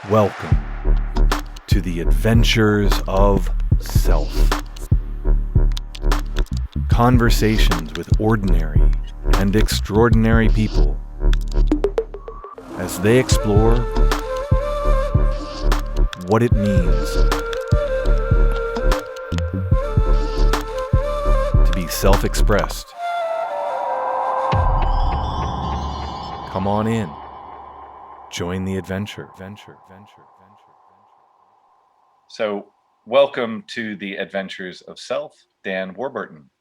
Welcome to the adventures of self. Conversations with ordinary and extraordinary people as they explore what it means to be self-expressed. Come on in. Join the adventure. So, welcome to the Adventures of Self, Dan Warburton.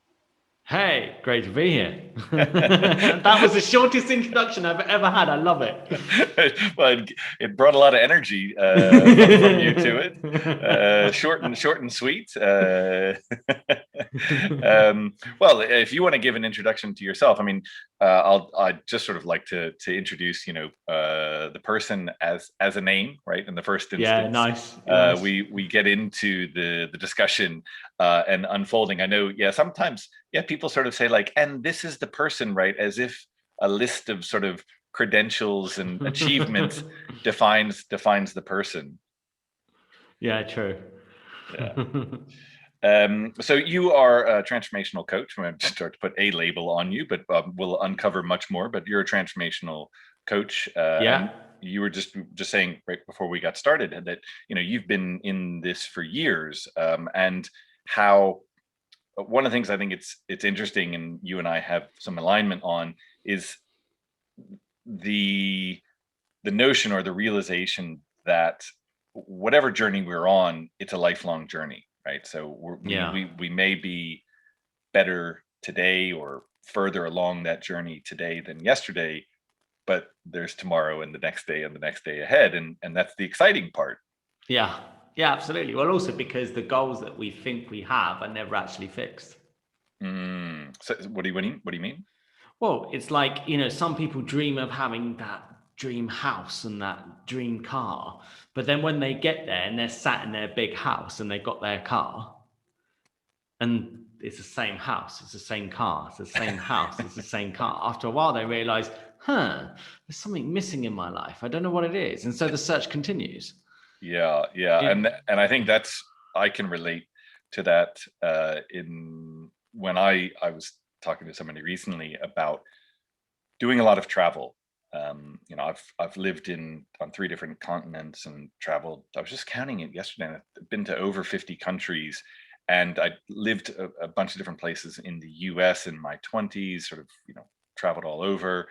Hey, great to be here. That was the shortest introduction I've ever had. I love it. Well, it brought a lot of energy from you to it. Short and sweet. Well, if you want to give an introduction to yourself, I mean, I'd just sort of like to introduce, the person as a name, right? In the first instance, yeah, nice. We get into the discussion and unfolding. I know, sometimes, people sort of say like, and this is the person, right? As if a list of sort of credentials and achievements defines the person. Yeah, true. Yeah. So you are a transformational coach. I'm going to start to put a label on you, but we'll uncover much more. But you're a transformational coach. And you were just saying right before we got started that you've been in this for years, and how one of the things I think it's interesting, and you and I have some alignment on, is the notion or the realization that whatever journey we're on, it's a lifelong journey, right? So we may be better today or further along that journey today than yesterday, but there's tomorrow and the next day and the next day ahead, and that's the exciting part. Yeah, absolutely. Well, also because the goals that we think we have are never actually fixed. So what do you mean? Well, it's like, some people dream of having that dream house and that dream car, but then when they get there and they're sat in their big house and they got their car, and it's the same house, it's the same car, it's the same house, it's the same car. After a while, they realize, there's something missing in my life. I don't know what it is. And so the search continues. Yeah. And I think I can relate to that in when I was talking to somebody recently about doing a lot of travel. I've lived on 3 different continents and traveled. I was just counting it yesterday. I've been to over 50 countries, and I lived a bunch of different places in the US in my 20s, sort of, traveled all over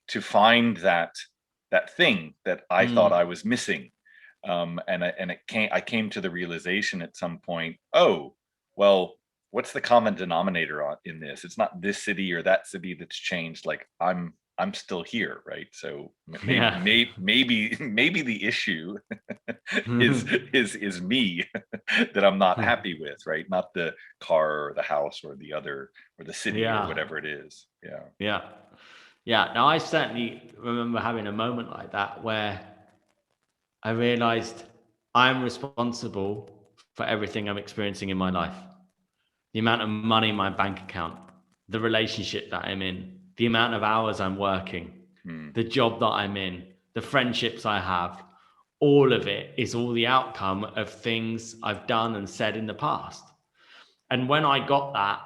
to find that thing that I thought I was missing. I came to the realization at some point, oh, well, what's the common denominator in this? It's not this city or that city that's changed. Like I'm still here, right? So maybe the issue is me that I'm not happy with, right? Not the car or the house or the other or the city or whatever it is. Yeah. Now I certainly remember having a moment like that where I realized I'm responsible for everything I'm experiencing in my life. The amount of money in my bank account, the relationship that I'm in, the amount of hours I'm working, the job that I'm in, the friendships I have, all of it is all the outcome of things I've done and said in the past. And when I got that,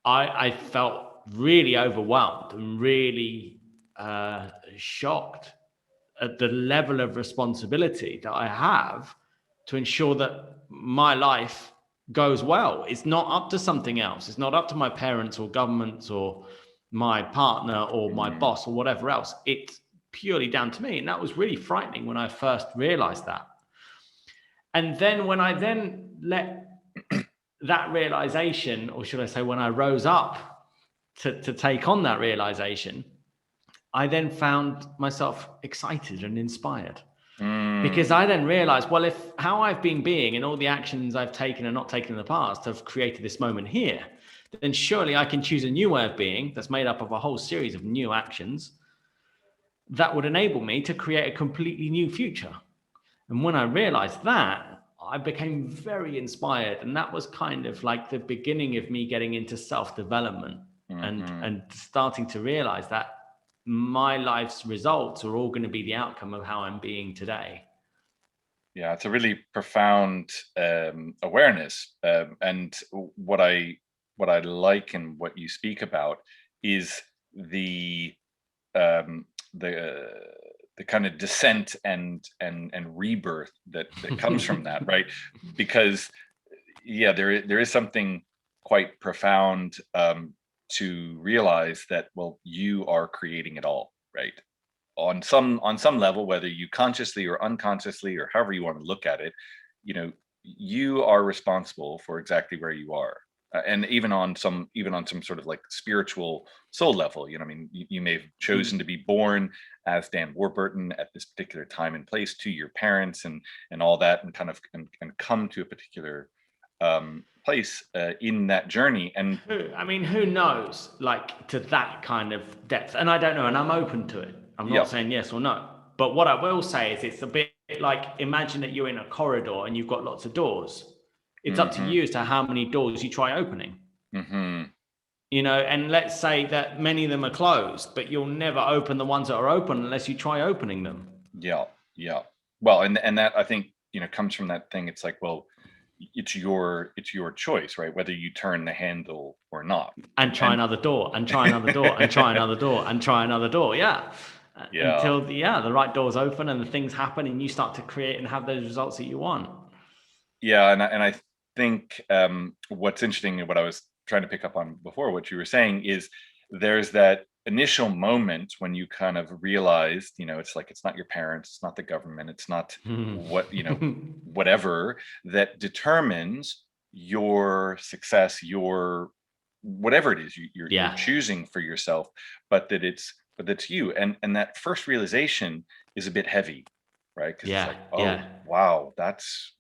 I felt really overwhelmed and really shocked at the level of responsibility that I have to ensure that my life goes well. It's not up to something else. It's not up to my parents or governments or my partner or my boss or whatever else. It's purely down to me. And that was really frightening when I first realized that. And then when I then let that realization, or should I say, when I rose up to take on that realization, I then found myself excited and inspired. Because I then realized, well, if how I've been being and all the actions I've taken and not taken in the past have created this moment here, then surely I can choose a new way of being that's made up of a whole series of new actions that would enable me to create a completely new future. And when I realized that, I became very inspired. And that was kind of like the beginning of me getting into self-development and starting to realize that my life's results are all going to be the outcome of how I'm being today. Yeah, it's a really profound awareness, and what I like and what you speak about is the um, the the kind of descent and rebirth that comes from that, right? Because yeah, there is something quite profound to realize that, well, you are creating it all, right? On some level, whether you consciously or unconsciously or however you want to look at it, you know, you are responsible for exactly where you are. And even on some sort of like spiritual soul level, you know, I mean, you may have chosen to be born as Dan Warburton at this particular time and place to your parents and all that, and kind of and come to a particular place in that journey. And I mean, who knows, like to that kind of depth? And I don't know, and I'm open to it. I'm yeah. not saying yes or no. But what I will say is it's a bit like, imagine that you're in a corridor and you've got lots of doors. It's up to Mm-hmm. you as to how many doors you try opening. Mm-hmm. You know, and let's say that many of them are closed, but you'll never open the ones that are open unless you try opening them. Yeah, yeah. Well, and that, I think, you know, comes from that thing. It's like, well, it's your choice, right? Whether you turn the handle or not. And try another door, and try another door, and try another door, and try another door. Yeah. Yeah. Until the right doors open and the things happen and you start to create and have those results that you want. Yeah, and I think what's interesting and what I was trying to pick up on before, what you were saying, is there's that initial moment when you kind of realized, you know, it's like, it's not your parents, it's not the government, it's not what, you know, whatever that determines your success, your whatever it is you're choosing for yourself, but that's you. And that first realization is a bit heavy, right? Because it's like, oh wow, that's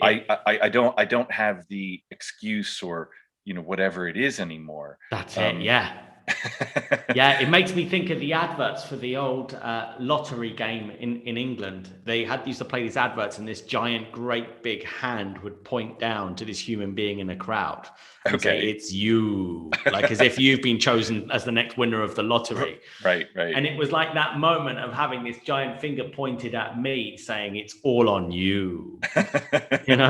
I don't have the excuse or, you know, whatever it is anymore. That's it. Yeah, it makes me think of the adverts for the old lottery game in England. They used to play these adverts, and this giant, great big hand would point down to this human being in a crowd and say, "It's you," like as if you've been chosen as the next winner of the lottery. Right. And it was like that moment of having this giant finger pointed at me, saying, "It's all on you." You know.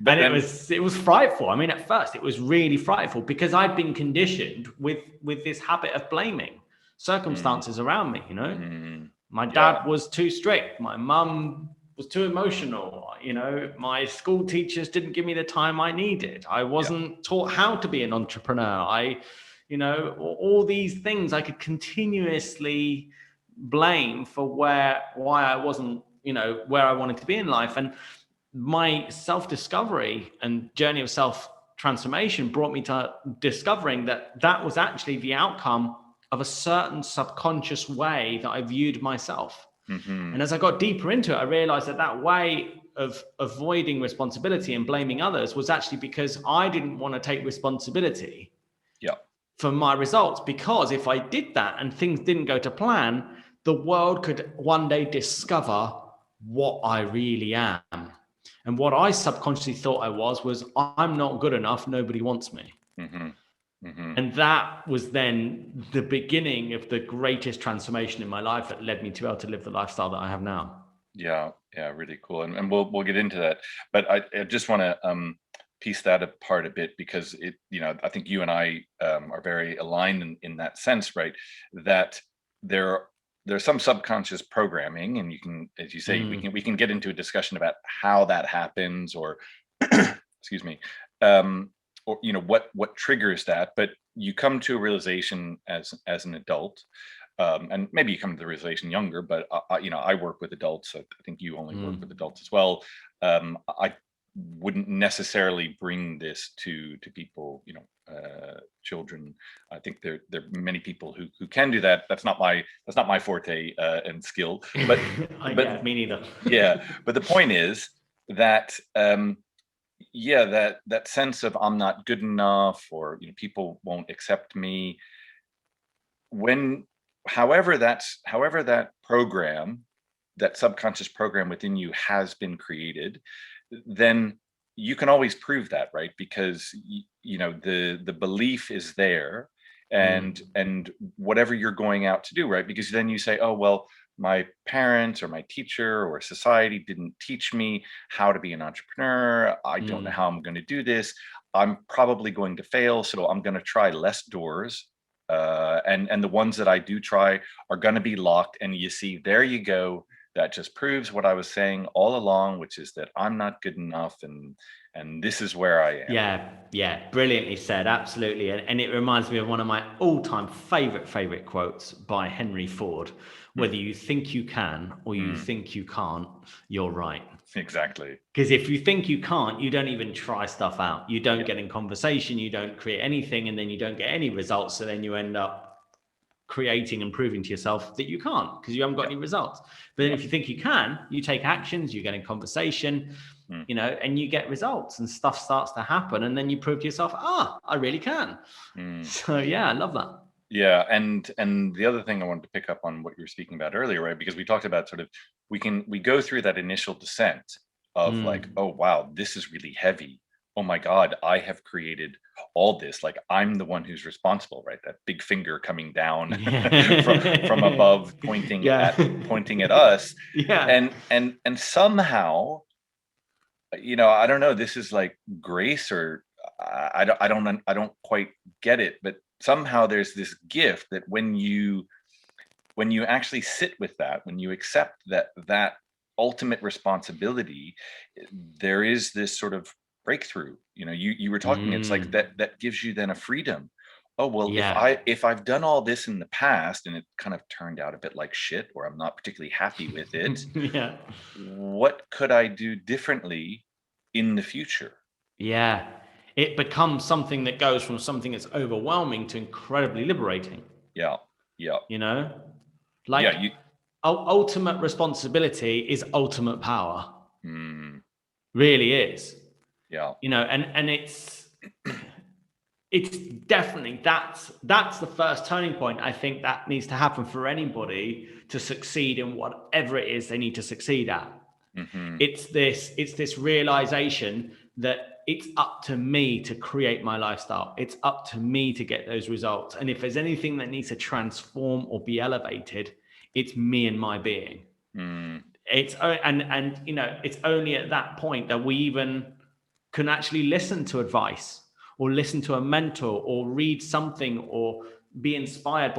And it was frightful. I mean, at first it was really frightful because I'd been conditioned with this habit of blaming circumstances around me. You know, my dad was too strict, my mum was too emotional, you know, my school teachers didn't give me the time I needed, I wasn't taught how to be an entrepreneur, you know, all these things I could continuously blame for why I wasn't, you know, where I wanted to be in life. And my self-discovery and journey of self-transformation brought me to discovering that was actually the outcome of a certain subconscious way that I viewed myself. And as I got deeper into it, I realized that way of avoiding responsibility and blaming others was actually because I didn't want to take responsibility for my results. Because if I did that and things didn't go to plan, the world could one day discover what I really am. And what I subconsciously thought I was I'm not good enough, nobody wants me. And that was then the beginning of the greatest transformation in my life that led me to be able to live the lifestyle that I have now. Yeah, really cool. And we'll get into that. But I just want to piece that apart a bit, because it, you know, I think you and I are very aligned in that sense, right? That there's some subconscious programming, and you can, as you say, we can get into a discussion about how that happens, or excuse me, or, you know, what triggers that. But you come to a realization as an adult, and maybe you come to the realization younger, but you know, I work with adults, so I think you only work with adults as well. I wouldn't necessarily bring this to people, you know, children. I think there are many people who can do that. That's not my forte and skill. But yeah, me neither. Yeah, but the point is that that sense of I'm not good enough, or, you know, people won't accept me. However that program, that subconscious program within you has been created, then you can always prove that, right? Because you know, the belief is there, and whatever you're going out to do, right? Because then you say, oh, well, my parents or my teacher or society didn't teach me how to be an entrepreneur. I don't know how I'm going to do this. I'm probably going to fail, so I'm going to try less doors. And the ones that I do try are going to be locked. And you see, there you go. That just proves what I was saying all along, which is that I'm not good enough, and this is where I am. Yeah, brilliantly said, absolutely. And it reminds me of one of my all-time favorite quotes by Henry Ford. Whether you think you can or you think you can't, you're right. Exactly. Because if you think you can't, you don't even try stuff out. You don't get in conversation, you don't create anything, and then you don't get any results. So then you end up creating and proving to yourself that you can't because you haven't got any results. But then if you think you can, you take actions, you get in conversation, and you get results and stuff starts to happen. And then you prove to yourself, I really can. So yeah, I love that. Yeah. And the other thing I wanted to pick up on what you were speaking about earlier, right? Because we talked about sort of, we go through that initial descent of like, oh, wow, this is really heavy. Oh my God, I have created all this. Like, I'm the one who's responsible, right? That big finger coming down from above, pointing at us. Yeah. And somehow, I don't know, this is like grace, or I don't quite get it, but somehow there's this gift that when you actually sit with that, when you accept that ultimate responsibility, there is this sort of breakthrough. You were talking, it's like that gives you then a freedom. Oh, well, if I've done all this in the past and it kind of turned out a bit like shit, or I'm not particularly happy with it, what could I do differently in the future? Yeah, it becomes something that goes from something that's overwhelming to incredibly liberating. Yeah. Ultimate responsibility is ultimate power. Really is. Yeah. And it's definitely, that's the first turning point. I think that needs to happen for anybody to succeed in whatever it is they need to succeed at. It's this realization that it's up to me to create my lifestyle. It's up to me to get those results. And if there's anything that needs to transform or be elevated, it's me and my being. It's it's only at that point that we even can actually listen to advice or listen to a mentor or read something or be inspired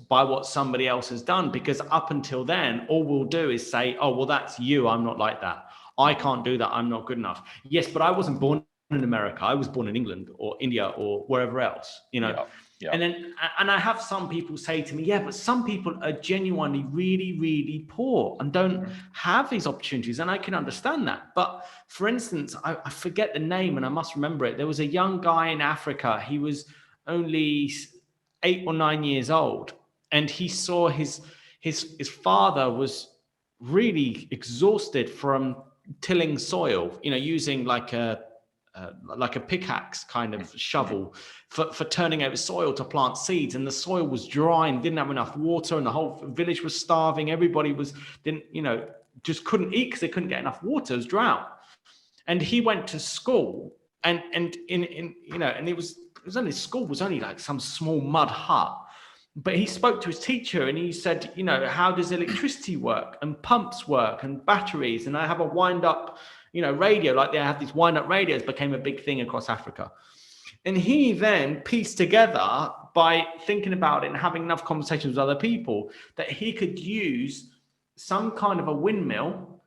by what somebody else has done. Because up until then, all we'll do is say, oh, well, that's you. I'm not like that. I can't do that. I'm not good enough. Yes, but I wasn't born in America. I was born in England or India or wherever else, Yeah. And I have some people say to me, yeah, but some people are genuinely really, really poor and don't have these opportunities. And I can understand that. But for instance, I forget the name and I must remember it. There was a young guy in Africa. He was only 8 or 9 years old. And he saw his father was really exhausted from tilling soil, using like a pickaxe kind of shovel for turning over soil to plant seeds. And the soil was dry and didn't have enough water, and the whole village was starving. Everybody just couldn't eat because they couldn't get enough water. It was drought. And he went to school and it was only, school was only like some small mud hut. But he spoke to his teacher and he said, how does electricity work and pumps work and batteries? And I have a wind up, radio, like they have these wind up radios, became a big thing across Africa. And he then pieced together, by thinking about it and having enough conversations with other people, that he could use some kind of a windmill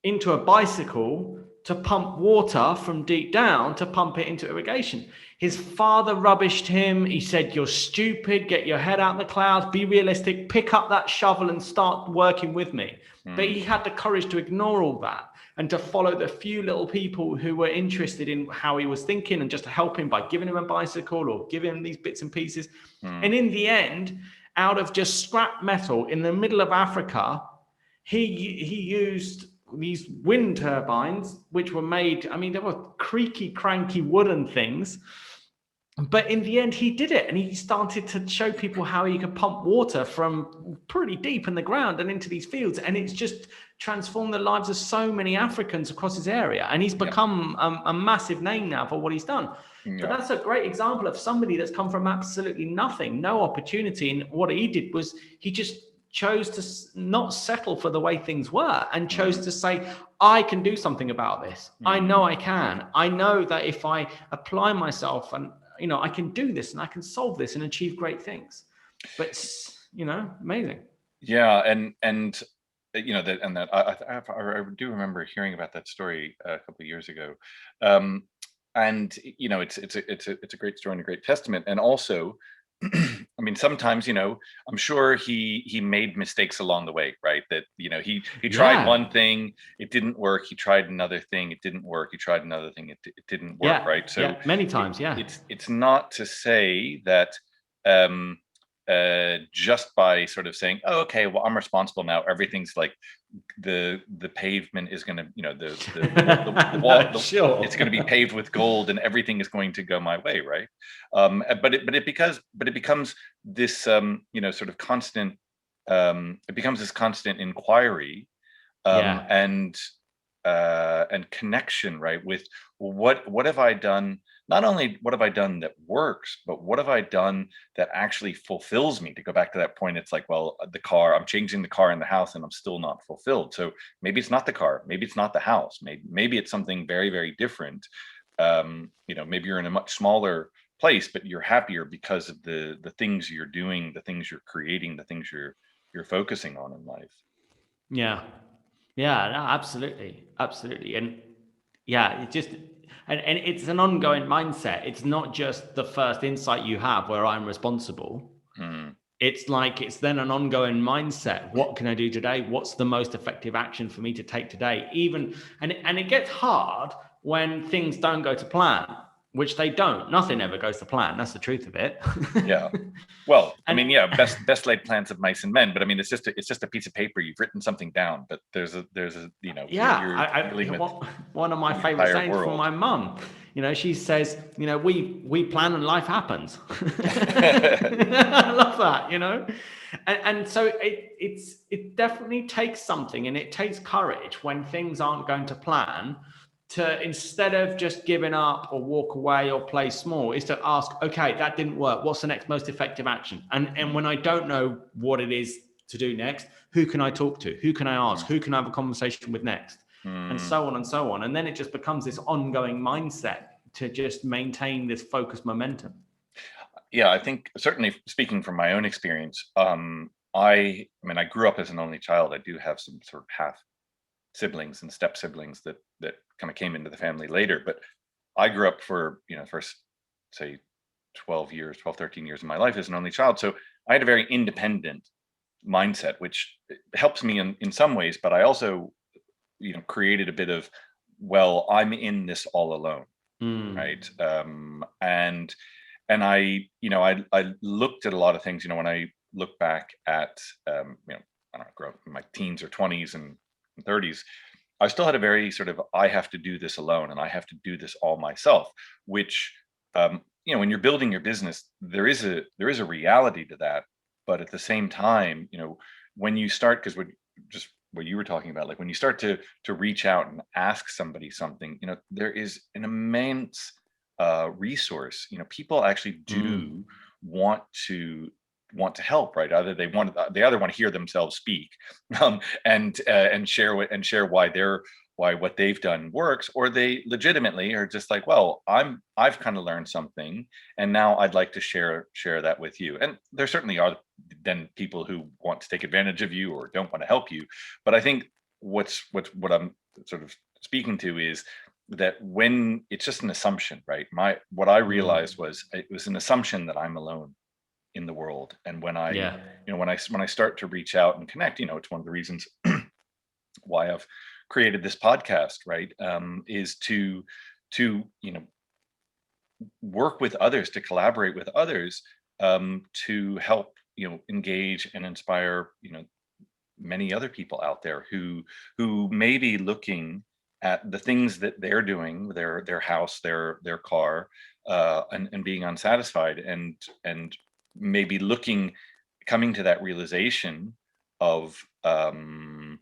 into a bicycle to pump water from deep down to pump it into irrigation. His father rubbished him. He said, you're stupid, get your head out of the clouds, be realistic, pick up that shovel and start working with me. But he had the courage to ignore all that and to follow the few little people who were interested in how he was thinking and just to help him by giving him a bicycle or giving him these bits and pieces. And in the end, out of just scrap metal in the middle of Africa, he used these wind turbines, which were made, they were creaky, cranky wooden things. But in the end, he did it, and he started to show people how you could pump water from pretty deep in the ground and into these fields, and it's just transformed the lives of so many Africans across his area. And he's become a massive name now for what he's done. But that's a great example of somebody that's come from absolutely nothing, no opportunity. And what he did was he just chose to not settle for the way things were and chose to say, I can do something about this. I know I can. I know that if I apply myself and, I can do this and I can solve this and achieve great things. But, amazing. Yeah. And I do remember hearing about that story a couple of years ago. And it's a great story and a great testament. And also, I mean, sometimes, I'm sure he made mistakes along the way, right? That, he tried one thing, it didn't work. He tried another thing, it didn't work. He tried another thing, it didn't work, right? So many times, it's not to say that just by sort of saying, oh, okay, well, I'm responsible now, everything's like the pavement is going to, the wall, it's going to be paved with gold and everything is going to go my way, right? But it becomes this sort of constant, it becomes this constant inquiry and connection, right, with what have I done. Not only what have I done that works, but what have I done that actually fulfills me? To go back to that point, it's like, well, the car, I'm changing the car in the house and I'm still not fulfilled. So maybe it's not the car, maybe it's not the house, maybe it's something very, very different. Maybe you're in a much smaller place, but you're happier because of the things you're doing, the things you're creating, the things you're focusing on in life. Yeah, no, absolutely. And it just, and it's an ongoing mindset. It's not just the first insight you have where I'm responsible. It's like, it's then an ongoing mindset. What can I do today? What's the most effective action for me to take today? And it gets hard when things don't go to plan, which they don't. Nothing ever goes to plan. That's the truth of it. Yeah. Well, best laid plans of mice and men, but I mean, it's just a piece of paper. You've written something down, but there's a one of my favorite sayings from my mum, she says, we plan and life happens. I love that, and so it definitely takes something, and it takes courage when things aren't going to plan, to, instead of just giving up or walk away or play small, is to ask, okay, that didn't work. What's the next most effective action? And when I don't know what it is to do next, who can I talk to? Who can I ask? Who can I have a conversation with next? And so on and so on. And then it just becomes this ongoing mindset to just maintain this focused momentum. Yeah, I think certainly speaking from my own experience, I grew up as an only child. I do have some sort of half siblings and step siblings that kind of came into the family later, but I grew up for first, say, 12, 13 years of my life as an only child. So I had a very independent mindset, which helps me in some ways, but I also created a bit of, well, I'm in this all alone, right? And I looked at a lot of things, when I look back at I don't grow up in my teens or 20s and 30s, I still had a very sort of, I have to do this alone and I have to do this all myself, which, when you're building your business, there is a reality to that. But at the same time, when you start, because what you were talking about, like when you start to reach out and ask somebody something, there is an immense resource. People actually do want to help, right? Either they either want to hear themselves speak, and share why what they've done works, or they legitimately are just like, well, I've kind of learned something, and now I'd like to share that with you. And there certainly are then people who want to take advantage of you or don't want to help you. But I think what I'm sort of speaking to is that when it's just an assumption, right? What I realized was it was an assumption that I'm alone in the world. And when I when I start to reach out and connect, it's one of the reasons why I've created this podcast, right? Is to work with others, to collaborate with others, to help engage and inspire many other people out there who may be looking at the things that they're doing, their house, their car, and being unsatisfied, and maybe coming to that realization of that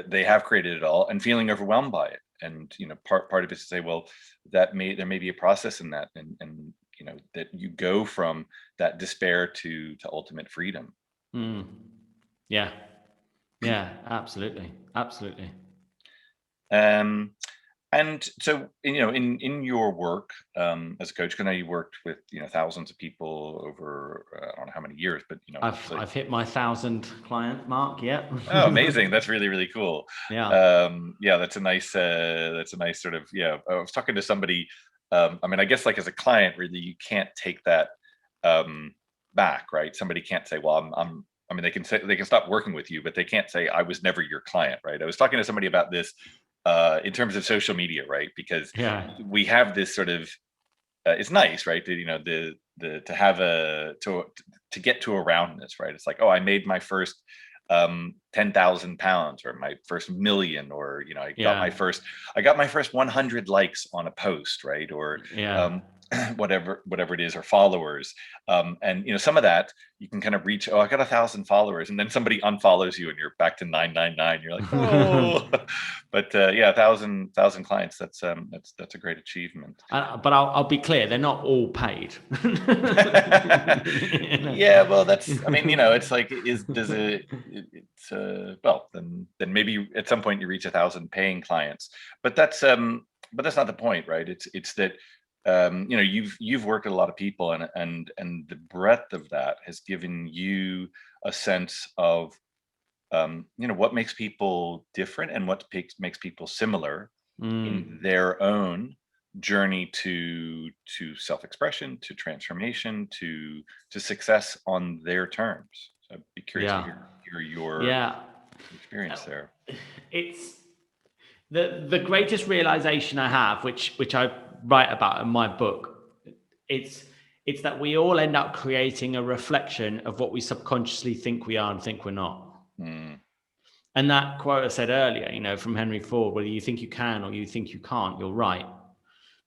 they have created it all, and feeling overwhelmed by it. And part of it is to say, well, there may be a process in that, and that you go from that despair to ultimate freedom. Yeah, absolutely. And so, in your work as a coach, because I know you worked with thousands of people over I don't know how many years, but I've hit my 1,000 client mark. Yeah. Oh, amazing! That's really, really cool. Yeah. That's a nice sort of, I was talking to somebody. I guess, like, as a client, really, you can't take that back, right? Somebody can't say, well, they can say, they can stop working with you, but they can't say, I was never your client, right? I was talking to somebody about this in terms of social media, right? Because we have this sort of, it's nice, right? To get to a roundness, right? It's like, oh, I made my first 10,000 pounds, or my first million, or I got my first 100 likes on a post, right? Or whatever it is, or followers, and some of that you can kind of reach. Oh, I got 1,000 followers, and then somebody unfollows you, and you're back to 999. You're like, oh. But 1,000 clients. That's a great achievement. But I'll be clear, they're not all paid. Yeah, well, that's. It's like, well, then maybe at some point you reach 1,000 paying clients, but that's not the point, right? It's that. You've worked with a lot of people, and the breadth of that has given you a sense of what makes people different, and what makes people similar in their own journey to self-expression, to transformation, to success on their terms. So I'd be curious to hear your experience there. It's the greatest realization I have, which I write about in my book. It's that we all end up creating a reflection of what we subconsciously think we are and think we're not. And that quote I said earlier, from Henry Ford, whether you think you can or you think you can't, you're right,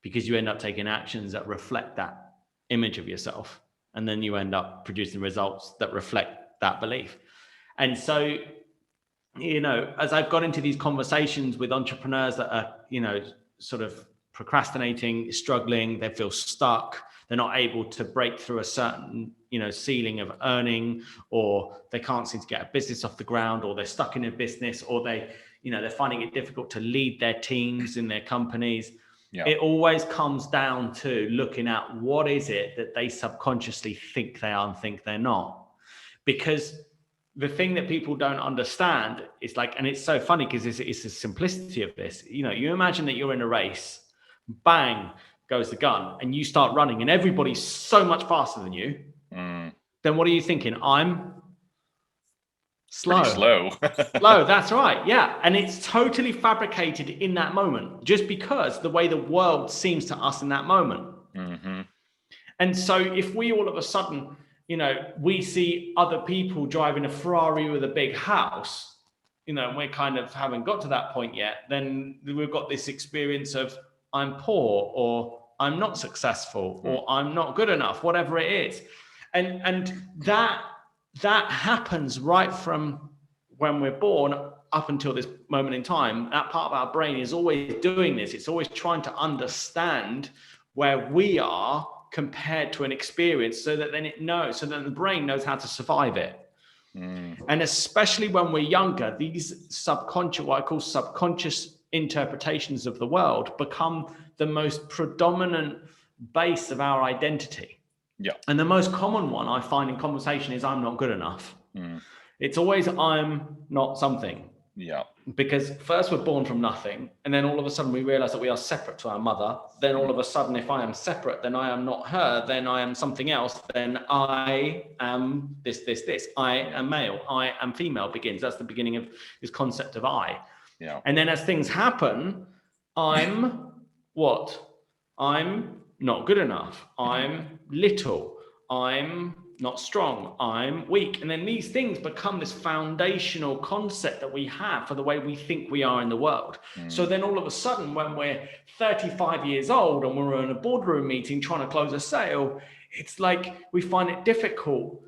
because you end up taking actions that reflect that image of yourself, and then you end up producing results that reflect that belief. And so, as I've got into these conversations with entrepreneurs that are, sort of procrastinating, struggling, they feel stuck, they're not able to break through a certain, ceiling of earning, or they can't seem to get a business off the ground, or they're stuck in a business, or they're finding it difficult to lead their teams in their companies. It always comes down to looking at what is it that they subconsciously think they are and think they're not. Because the thing that people don't understand is, like, and it's so funny because it's the simplicity of this. You imagine that you're in a race, bang goes the gun, and you start running, and everybody's so much faster than you. Then what are you thinking? I'm slow. Slow. Slow, that's right. Yeah. And it's totally fabricated in that moment, just because the way the world seems to us in that moment. And so if we all of a sudden, we see other people driving a Ferrari with a big house, and we kind of haven't got to that point yet, then we've got this experience of I'm poor, or I'm not successful, or I'm not good enough, whatever it is. And that happens right from when we're born up until this moment in time. That part of our brain is always doing this. It's always trying to understand where we are compared to an experience, so that then the brain knows how to survive it. And especially when we're younger, these subconscious, what I call subconscious interpretations of the world, become the most predominant base of our identity. And the most common one I find in conversation is I'm not good enough. It's always I'm not something. Because first we're born from nothing, and then all of a sudden we realize that we are separate to our mother. Then all of a sudden, if I am separate, then I am not her, then I am something else, then I am this. I am male, I am female begins. That's the beginning of this concept of I. And then as things happen, I'm what? I'm not good enough. I'm little. I'm not strong, I'm weak. And then these things become this foundational concept that we have for the way we think we are in the world. So then all of a sudden, when we're 35 years old and we're in a boardroom meeting trying to close a sale, it's like we find it difficult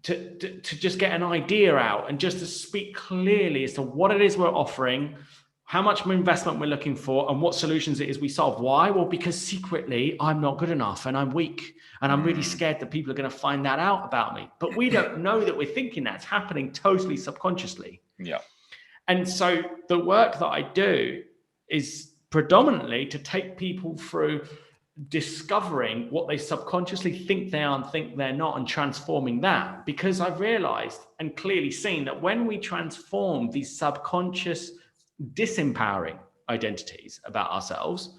to just get an idea out and just to speak clearly as to what it is we're offering, how much investment we're looking for, and what solutions it is we solve. Why? Well, because secretly I'm not good enough and I'm weak and I'm really scared that people are going to find that out about me. But we don't know that we're thinking that's happening totally subconsciously. Yeah. And so the work that I do is predominantly to take people through discovering what they subconsciously think they are and think they're not, and transforming that. Because I've realized and clearly seen that when we transform these subconscious disempowering identities about ourselves,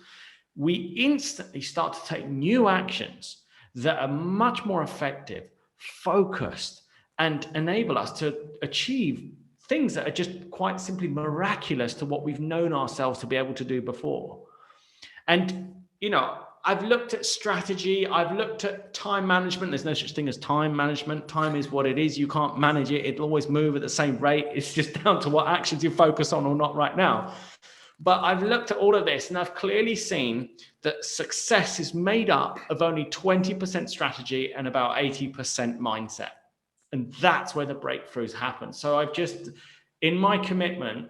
we instantly start to take new actions that are much more effective, focused, and enable us to achieve things that are just quite simply miraculous to what we've known ourselves to be able to do before. And, you know, I've looked at strategy. I've looked at time management. There's no such thing as time management. Time is what it is. You can't manage it. It'll always move at the same rate. It's just down to what actions you focus on or not right now. But I've looked at all of this and I've clearly seen that success is made up of only 20% strategy and about 80% mindset. And that's where the breakthroughs happen. So I've just, in my commitment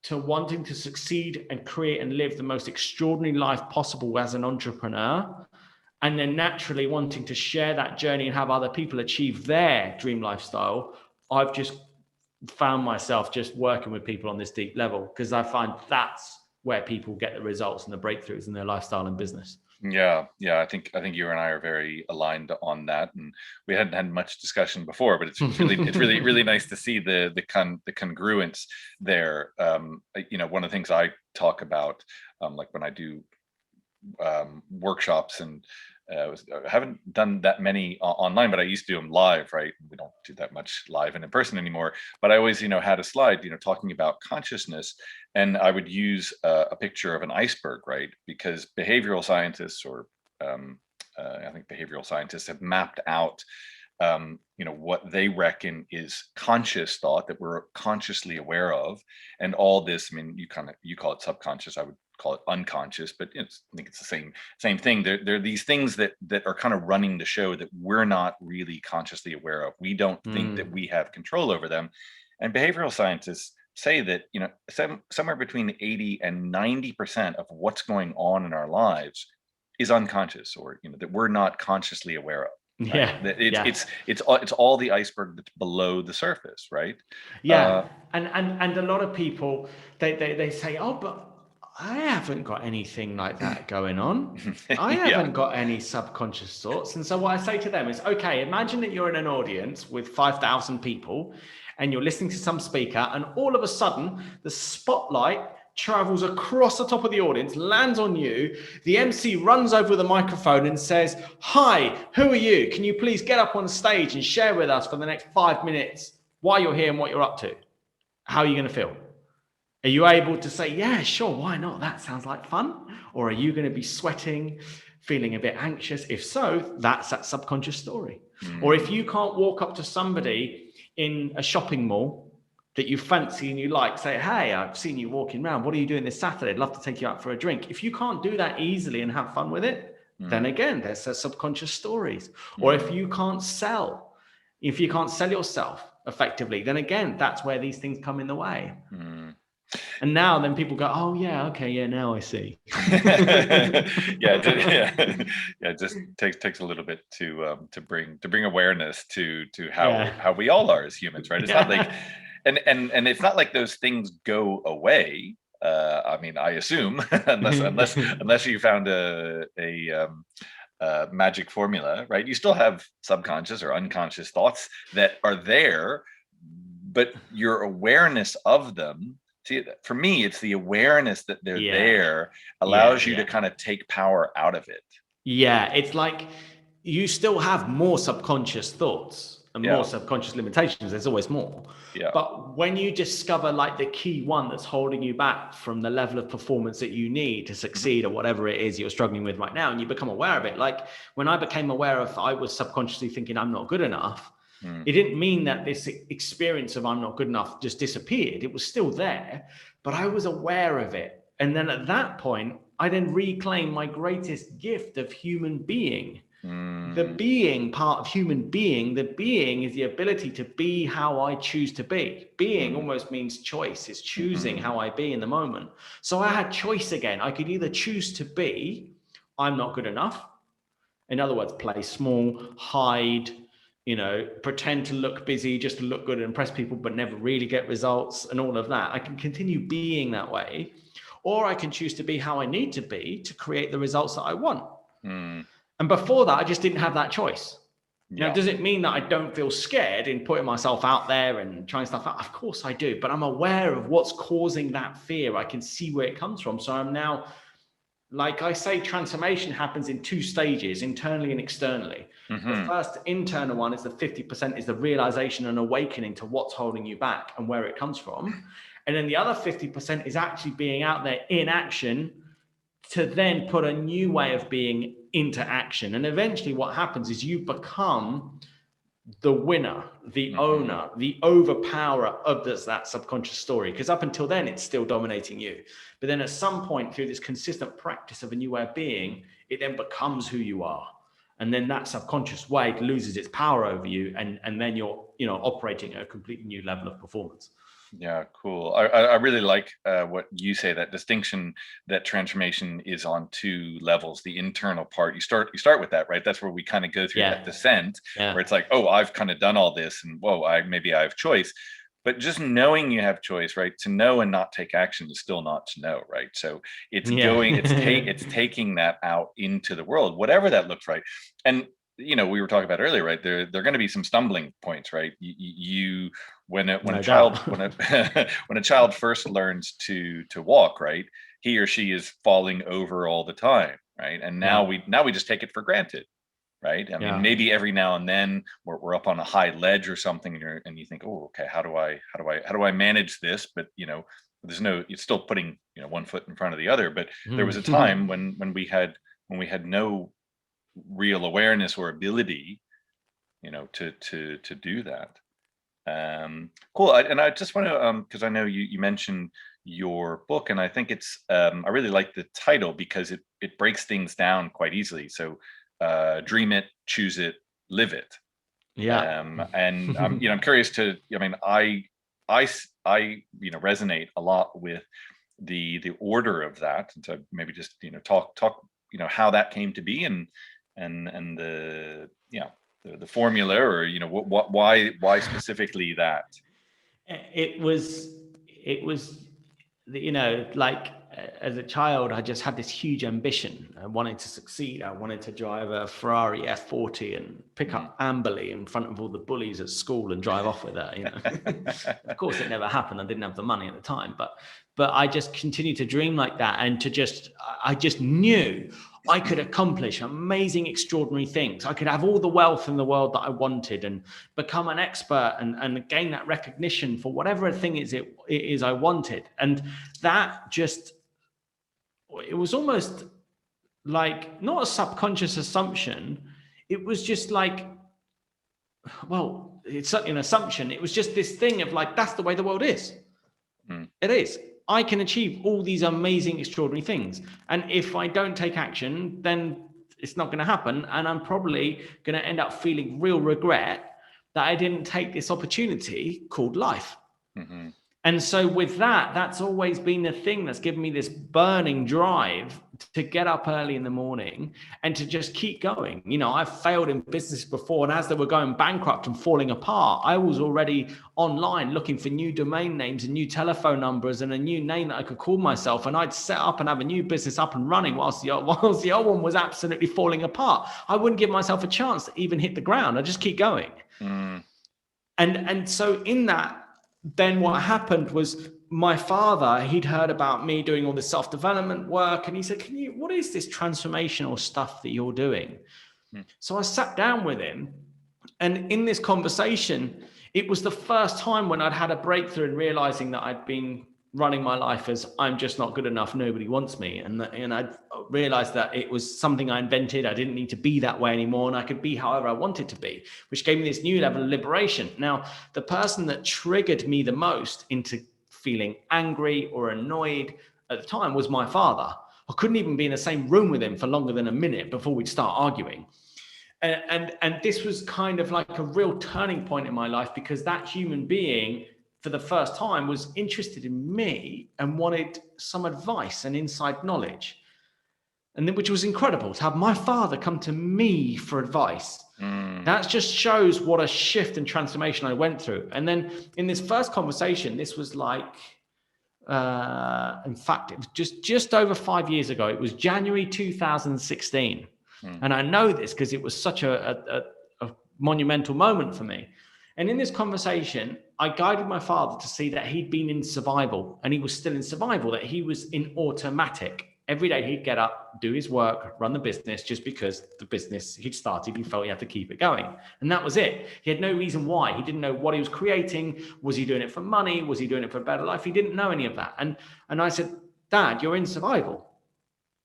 to wanting to succeed and create and live the most extraordinary life possible as an entrepreneur, and then naturally wanting to share that journey and have other people achieve their dream lifestyle, I've just found myself just working with people on this deep level, because I find that's where people get the results and the breakthroughs in their lifestyle and business. Yeah. I think you and I are very aligned on that, and we hadn't had much discussion before, but it's really nice to see the congruence there. You know, one of the things I talk about, like when I do workshops, and I haven't done that many online, but I used to do them live, right? We don't do that much live and in person anymore, but I always, had a slide, talking about consciousness, and I would use a picture of an iceberg, right? Because behavioral scientists, or I think behavioral scientists, have mapped out, what they reckon is conscious thought that we're consciously aware of, and all this. I mean, you call it subconscious. I would call it unconscious, but I think it's the same thing. There are these things that are kind of running the show that we're not really consciously aware of. We don't think that we have control over them, and behavioral scientists say that somewhere between 80 and 90% of what's going on in our lives is unconscious, or that we're not consciously aware of. Right? Yeah, it's all the iceberg that's below the surface, right? Yeah, and a lot of people they say, oh, but I haven't got anything like that going on. I haven't got any subconscious thoughts. And so what I say to them is, okay, imagine that you're in an audience with 5,000 people and you're listening to some speaker, and all of a sudden the spotlight travels across the top of the audience, lands on you. The MC runs over the microphone and says, hi, who are you? Can you please get up on stage and share with us for the next 5 minutes why you're here and what you're up to? How are you going to feel? Are you able to say, yeah, sure, why not? That sounds like fun. Or are you going to be sweating, feeling a bit anxious? If so, that's that subconscious story. Or if you can't walk up to somebody in a shopping mall that you fancy and you like, say, hey, I've seen you walking around. What are you doing this Saturday? I'd love to take you out for a drink. If you can't do that easily and have fun with it, then again, there's the subconscious stories. Or if you can't sell yourself effectively, then again, that's where these things come in the way. And now then people go, oh yeah, okay, yeah, now I see. It just takes a little bit to bring awareness to how we all are as humans, right? It's not like, and it's not like those things go away. I mean, I assume unless you found a magic formula, right? You still have subconscious or unconscious thoughts that are there, but your awareness of them. See, for me, it's the awareness that they're there allows you to kind of take power out of it. Yeah, it's like you still have more subconscious thoughts and more subconscious limitations. There's always more. Yeah. But when you discover like the key one that's holding you back from the level of performance that you need to succeed or whatever it is you're struggling with right now, and you become aware of it, like when I became aware of, I was subconsciously thinking I'm not good enough. It didn't mean that this experience of I'm not good enough just disappeared. It was still there, but I was aware of it. And then at that point, I then reclaim my greatest gift of human being. The being part of human being, the being is the ability to be how I choose to be. Being almost means choice. It's choosing how I be in the moment. So I had choice again. I could either choose to be, I'm not good enough. In other words, play small, hide, pretend to look busy just to look good and impress people, but never really get results and all of that. I can continue being that way, or I can choose to be how I need to be to create the results that I want. And before that, I just didn't have that choice. Now, does it mean that I don't feel scared in putting myself out there and trying stuff out? Of course I do, but I'm aware of what's causing that fear. I can see where it comes from. So I'm now, like I say, transformation happens in 2 stages, internally and externally. The first internal one is the 50% is the realization and awakening to what's holding you back and where it comes from. And then the other 50% is actually being out there in action to then put a new way of being into action. And eventually what happens is you become the winner, the owner, the overpower of that subconscious story. Because up until then, it's still dominating you. But then at some point through this consistent practice of a new way of being, it then becomes who you are. And then that subconscious way loses its power over you. And then you're, operating at a completely new level of performance. Yeah, cool. I really like what you say, that distinction, that transformation is on 2 levels. The internal part, you start with that, right? That's where we kind of go through that descent, where it's like, oh, I've kind of done all this, and whoa, maybe I have choice. But just knowing you have choice, right? To know and not take action is still not to know, right? So it's it's taking that out into the world, whatever that looks like. And we were talking about earlier, right? There are going to be some stumbling points, right? When a child first learns to walk, right, he or she is falling over all the time, right? And now we just take it for granted, right? I mean, maybe every now and then we're up on a high ledge or something, and you think, oh, okay, how do I manage this? But it's still putting 1 foot in front of the other. But there was a time when we had no real awareness or ability, to do that. Cool. And I just want to, because I know you mentioned your book, and I think it's, I really like the title because it breaks things down quite easily. So, dream it, choose it, live it. Yeah. And I'm curious to, I resonate a lot with the order of that. And so maybe just, talk, how that came to be, and the formula, or why specifically that. It was like as a child, I just had this huge ambition. I wanted to succeed. I wanted to drive a Ferrari F40 and pick up Amberley in front of all the bullies at school and drive off with her. Of course it never happened. I didn't have the money at the time, but I just continued to dream like that, and I just knew I could accomplish amazing, extraordinary things. I could have all the wealth in the world that I wanted and become an expert and gain that recognition for whatever thing it is I wanted. And that it was almost like not a subconscious assumption. It was just like, well, it's certainly an assumption. It was just this thing of like, that's the way the world is. It is. I can achieve all these amazing, extraordinary things. And if I don't take action, then it's not going to happen. And I'm probably going to end up feeling real regret that I didn't take this opportunity called life. And so with that, that's always been the thing that's given me this burning drive to get up early in the morning and to just keep going. I've failed in business before, and as they were going bankrupt and falling apart, I was already online looking for new domain names and new telephone numbers and a new name that I could call myself. And I'd set up and have a new business up and running whilst the old one was absolutely falling apart. I wouldn't give myself a chance to even hit the ground. I'd just keep going. And so in that, then what happened was my father, he'd heard about me doing all this self-development work, and he said, what is this transformational stuff that you're doing? So I sat down with him And in this conversation, it was the first time when I'd had a breakthrough in realizing that I'd been running my life as I'm just not good enough, nobody wants me. And I realized that it was something I invented. I didn't need to be that way anymore, and I could be however I wanted to be, which gave me this new level of liberation. Now, the person that triggered me the most into feeling angry or annoyed at the time was my father. I couldn't even be in the same room with him for longer than a minute before we'd start arguing. And this was kind of like a real turning point in my life, because that human being for the first time was interested in me and wanted some advice and inside knowledge. And then, which was incredible to have my father come to me for advice. That just shows what a shift and transformation I went through. And then in this first conversation, this was like, in fact, it was just over 5 years ago. It was January 2016. And I know this because it was such a monumental moment for me. And in this conversation, I guided my father to see that he'd been in survival, and he was still in survival, that he was in automatic. Every day he'd get up, do his work, run the business, just because the business he'd started, he felt he had to keep it going. And that was it. He had no reason why. He didn't know what he was creating. Was he doing it for money? Was he doing it for a better life? He didn't know any of that. And I said, Dad, you're in survival.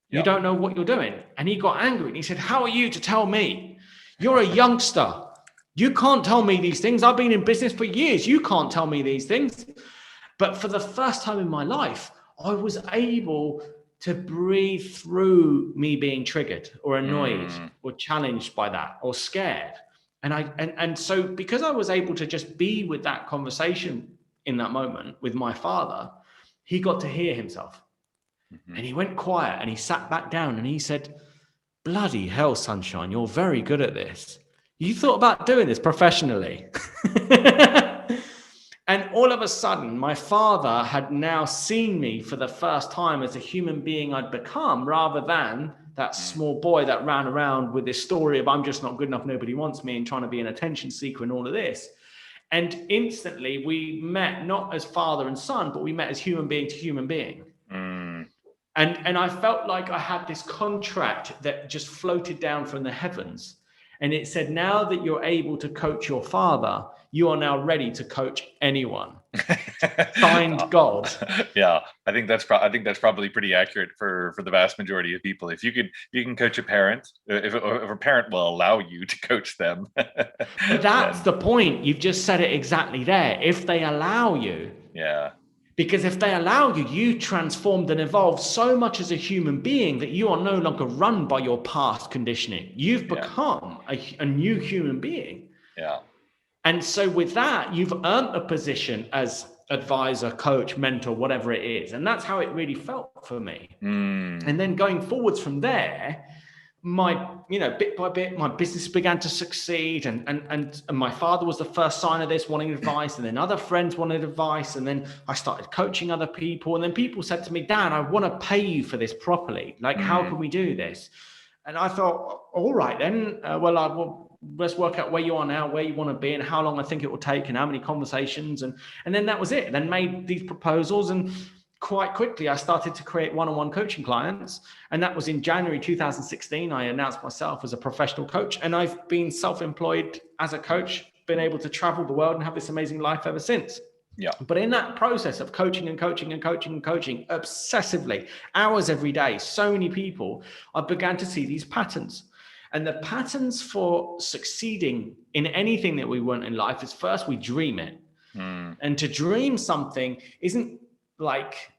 You don't know what you're doing. And he got angry and he said, how are you to tell me? You're a youngster. You can't tell me these things. I've been in business for years. You can't tell me these things. But for the first time in my life, I was able to breathe through me being triggered or annoyed or challenged by that or scared. And so because I was able to just be with that conversation in that moment with my father, he got to hear himself. And he went quiet and he sat back down and he said, bloody hell, Sunshine, you're very good at this. You thought about doing this professionally. And all of a sudden, my father had now seen me for the first time as a human being I'd become, rather than that small boy that ran around with this story of I'm just not good enough, nobody wants me, and trying to be an attention seeker and all of this. And instantly we met not as father and son, but we met as human being to human being. And I felt like I had this contract that just floated down from the heavens. And it said, now that you're able to coach your father, you are now ready to coach anyone. Signed God. Yeah, I think that's probably pretty accurate for the vast majority of people. If you can coach a parent, if a parent will allow you to coach them. But that's the point. You've just said it exactly there. If they allow you. Yeah. Because if they allow you, you transformed and evolved so much as a human being that you are no longer run by your past conditioning. You've become a new human being. Yeah. And so with that, you've earned a position as advisor, coach, mentor, whatever it is. And that's how it really felt for me. And then going forwards from there, bit by bit, my business began to succeed. And my father was the first sign of this, wanting advice. And then other friends wanted advice. And then I started coaching other people. And then people said to me, Dan, I want to pay you for this properly. Like, how can we do this? And I thought, all right, then, let's work out where you are now, where you want to be, and how long I think it will take, and how many conversations. And then that was it. Then made these proposals, and quite quickly I started to create one-on-one coaching clients. And that was in January 2016. I announced myself as a professional coach, and I've been self-employed as a coach, been able to travel the world and have this amazing life ever since. Yeah. But in that process of coaching obsessively, hours every day, so many people, I began to see these patterns. And the patterns for succeeding in anything that we want in life is, first, we dream it. And to dream something isn't like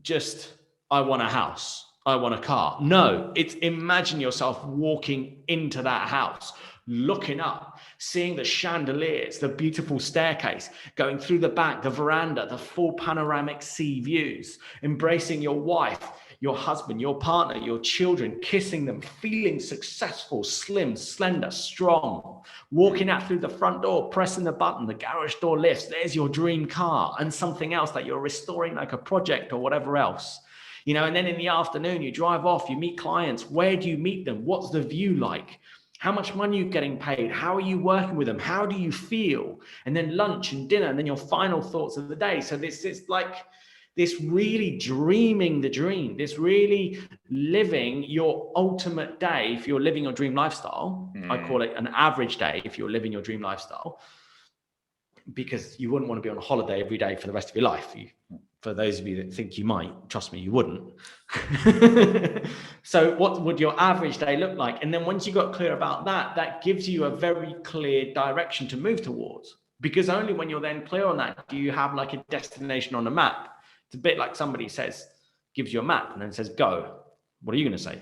just, I want a house, I want a car. No, it's imagine yourself walking into that house, looking up, seeing the chandeliers, the beautiful staircase, going through the back, the veranda, the full panoramic sea views, embracing your wife, your husband, your partner, your children, kissing them, feeling successful, slim, slender, strong, walking out through the front door, pressing the button, the garage door lifts, there's your dream car and something else that you're restoring, like a project or whatever else. And then in the afternoon, you drive off, you meet clients. Where do you meet them? What's the view like? How much money are you getting paid? How are you working with them? How do you feel? And then lunch and dinner, and then your final thoughts of the day. So this is like this really dreaming the dream, this really living your ultimate day. If you're living your dream lifestyle, I call it an average day if you're living your dream lifestyle, because you wouldn't want to be on a holiday every day for the rest of your life. For those of you that think you might, trust me, you wouldn't. So what would your average day look like? And then once you got clear about that, that gives you a very clear direction to move towards, because only when you're then clear on that do you have like a destination on a map. It's a bit like somebody gives you a map and then says, go. What are you going to say?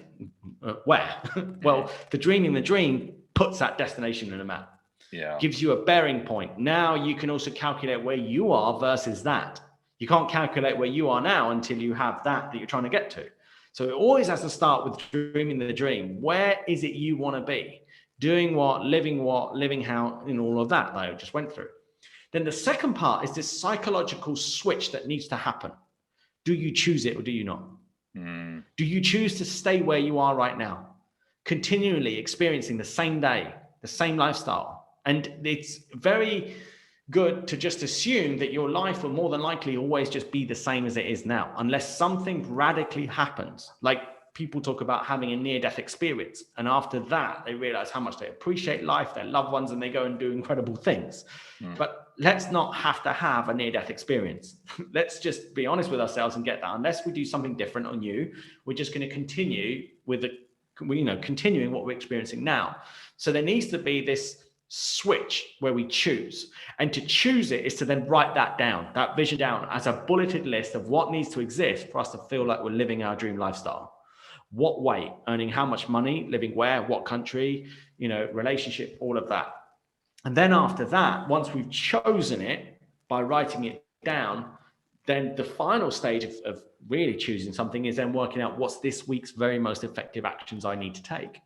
Where? Well, the dream puts that destination in a map. Yeah. Gives you a bearing point. Now you can also calculate where you are versus that. You can't calculate where you are now until you have that you're trying to get to. So it always has to start with dreaming the dream. Where is it you want to be? Doing what, living how, and all of that I just went through. Then the second part is this psychological switch that needs to happen. Do you choose it or do you not? Do you choose to stay where you are right now, continually experiencing the same day, the same lifestyle? And it's very good to just assume that your life will more than likely always just be the same as it is now, unless something radically happens. Like people talk about having a near-death experience, and after that they realize how much they appreciate life, their loved ones, and they go and do incredible things. But let's not have to have a near-death experience. Let's just be honest with ourselves and get that. Unless we do something different on you, we're just going to continue with continuing what we're experiencing now. So there needs to be this switch where we choose, and to choose it is to then write that vision down as a bulleted list of what needs to exist for us to feel like we're living our dream lifestyle. What way, earning how much money, living where, what country, relationship, all of that. And then after that, once we've chosen it by writing it down, then the final stage of really choosing something is then working out what's this week's very most effective actions I need to take.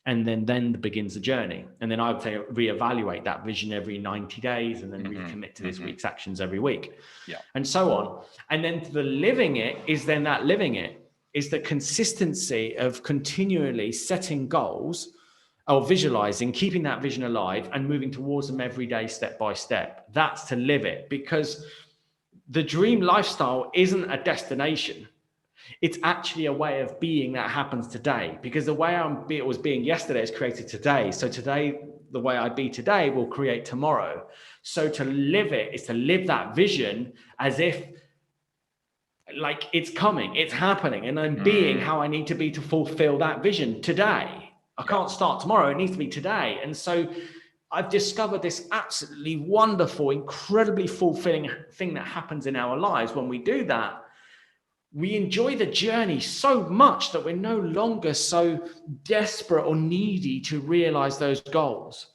And then begins the journey. And then I would say reevaluate that vision every 90 days and then recommit to this week's actions every week. Yeah. And so on. And then the living it is the consistency of continually setting goals or visualizing, keeping that vision alive and moving towards them every day, step by step. That's to live it, because the dream lifestyle isn't a destination. It's actually a way of being that happens today, because the way it was being yesterday is created today. So today, the way I be today will create tomorrow. So to live it is to live that vision as if like it's coming, it's happening, and I'm being how I need to be to fulfill that vision today. I can't start tomorrow. It needs to be today. And so I've discovered this absolutely wonderful, incredibly fulfilling thing that happens in our lives when we do that. We enjoy the journey so much that we're no longer so desperate or needy to realize those goals,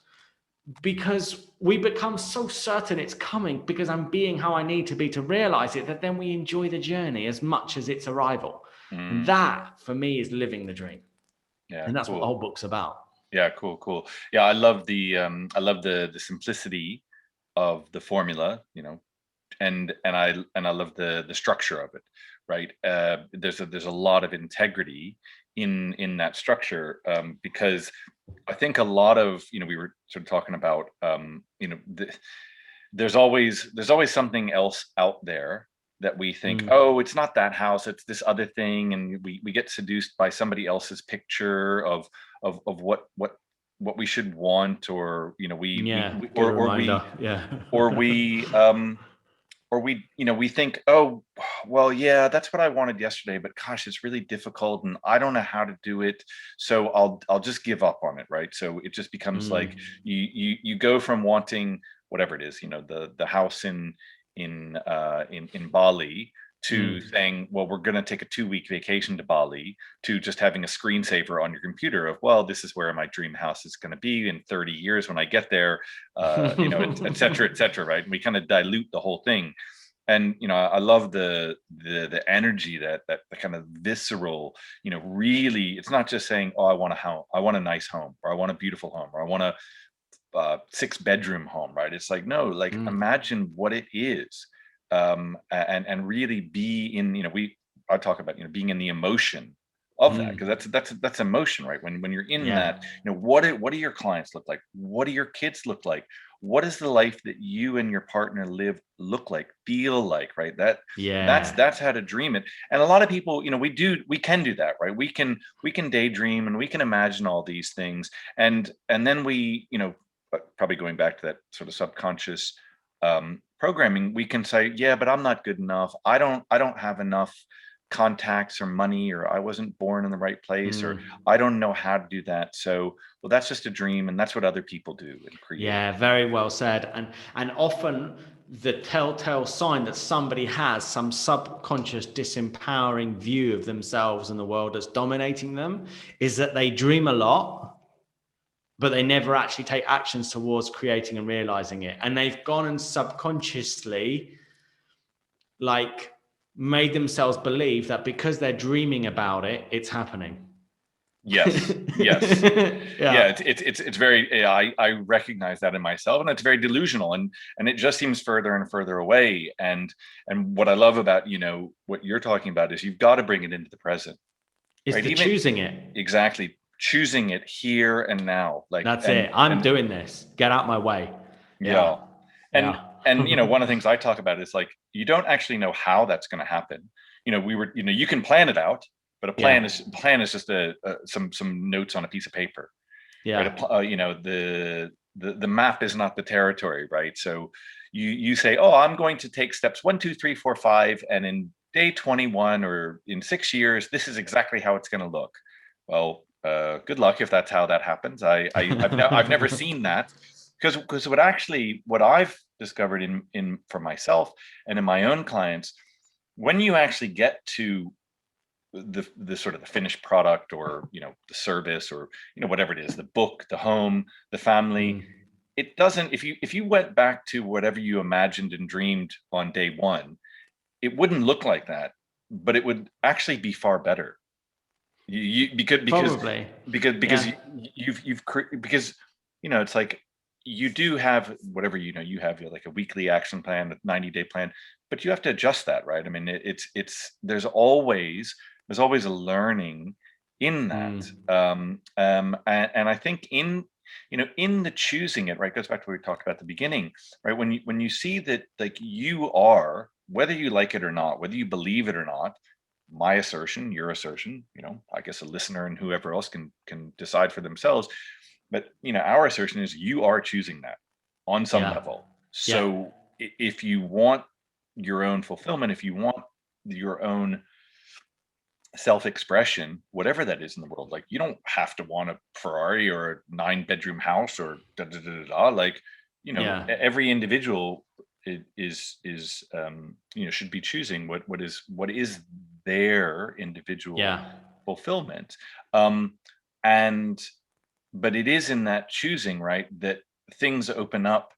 because we become so certain it's coming because I'm being how I need to be to realize it, that then we enjoy the journey as much as its arrival. And that for me is living the dream. Yeah, and that's what the whole book's about. Yeah, cool. Yeah, I love the simplicity of the formula, and I love the structure of it. Right. There's a lot of integrity in that structure, because I think a lot of, we were sort of talking about, there's always something else out there that we think, oh, it's not that house, it's this other thing. And we get seduced by somebody else's picture of what we should want, or, we think, oh, well, yeah, that's what I wanted yesterday, but gosh, it's really difficult and I don't know how to do it. So I'll just give up on it. Right. So it just becomes like you go from wanting whatever it is, the house in Bali, to saying, well, we're going to take a 2-week vacation to Bali, to just having a screensaver on your computer of, well, this is where my dream house is going to be in 30 years when I get there, et cetera, right? And we kind of dilute the whole thing. And, I love the energy, that kind of visceral, really, it's not just saying, oh, I want a nice home, or I want a beautiful home, or I want a 6-bedroom home, right? It's like, no, like imagine what it is. And really be in, I talk about, being in the emotion of that, because that's emotion, right? When you're in that, what do your clients look like? What do your kids look like? What is the life that you and your partner look like, feel like, right? That's how to dream it. And a lot of people, we can do that, right? We can daydream and we can imagine all these things, and then we, probably going back to that sort of subconscious programming, we can say, yeah, but I'm not good enough. I don't have enough contacts or money, or I wasn't born in the right place, or I don't know how to do that. So, well, that's just a dream, and that's what other people do and create. Yeah, very well said. And often the telltale sign that somebody has some subconscious disempowering view of themselves and the world that's dominating them is that they dream a lot, but they never actually take actions towards creating and realizing it. And they've gone and subconsciously made themselves believe that because they're dreaming about it, it's happening. Yes. Yeah. It's very, I recognize that in myself, and it's very delusional, and it just seems further and further away. And what I love about, what you're talking about is you've got to bring it into the present. It's right? Choosing it. Exactly. Choosing it here and now. That's it. I'm doing this. Get out my way. Yeah. And one of the things I talk about is you don't actually know how that's going to happen. You can plan it out, but a plan is just some notes on a piece of paper. Yeah. Right? The map is not the territory, right? So you say, oh, I'm going to take steps 1, 2, 3, 4, 5, and in day 21 or in 6 years, this is exactly how it's going to look. Well, good luck if that's how that happens. I've never seen that, because what I've discovered in for myself and in my own clients, when you actually get to the sort of the finished product, or the service, or whatever it is, the book, the home, the family, it doesn't, if you went back to whatever you imagined and dreamed on day one, it wouldn't look like that, but it would actually be far better. Because it's like you do have whatever, you have like a weekly action plan, a 90-day plan, but you have to adjust that, right? I mean, there's always a learning in that. And I think in the choosing it, right, goes back to what we talked about at the beginning, right? When you see that, you are, whether you like it or not, whether you believe it or not, my assertion, your assertion, I guess a listener and whoever else can decide for themselves, but our assertion is you are choosing that on some level. So if you want your own fulfillment, if you want your own self-expression, whatever that is in the world, you don't have to want a Ferrari or a 9-bedroom house or every individual is should be choosing what is their individual fulfillment. But it is in that choosing, right, that things open up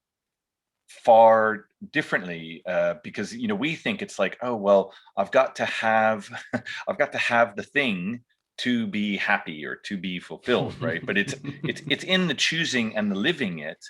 far differently, because we think it's like, oh well, I've got to have the thing to be happy or to be fulfilled, right? But it's in the choosing and the living it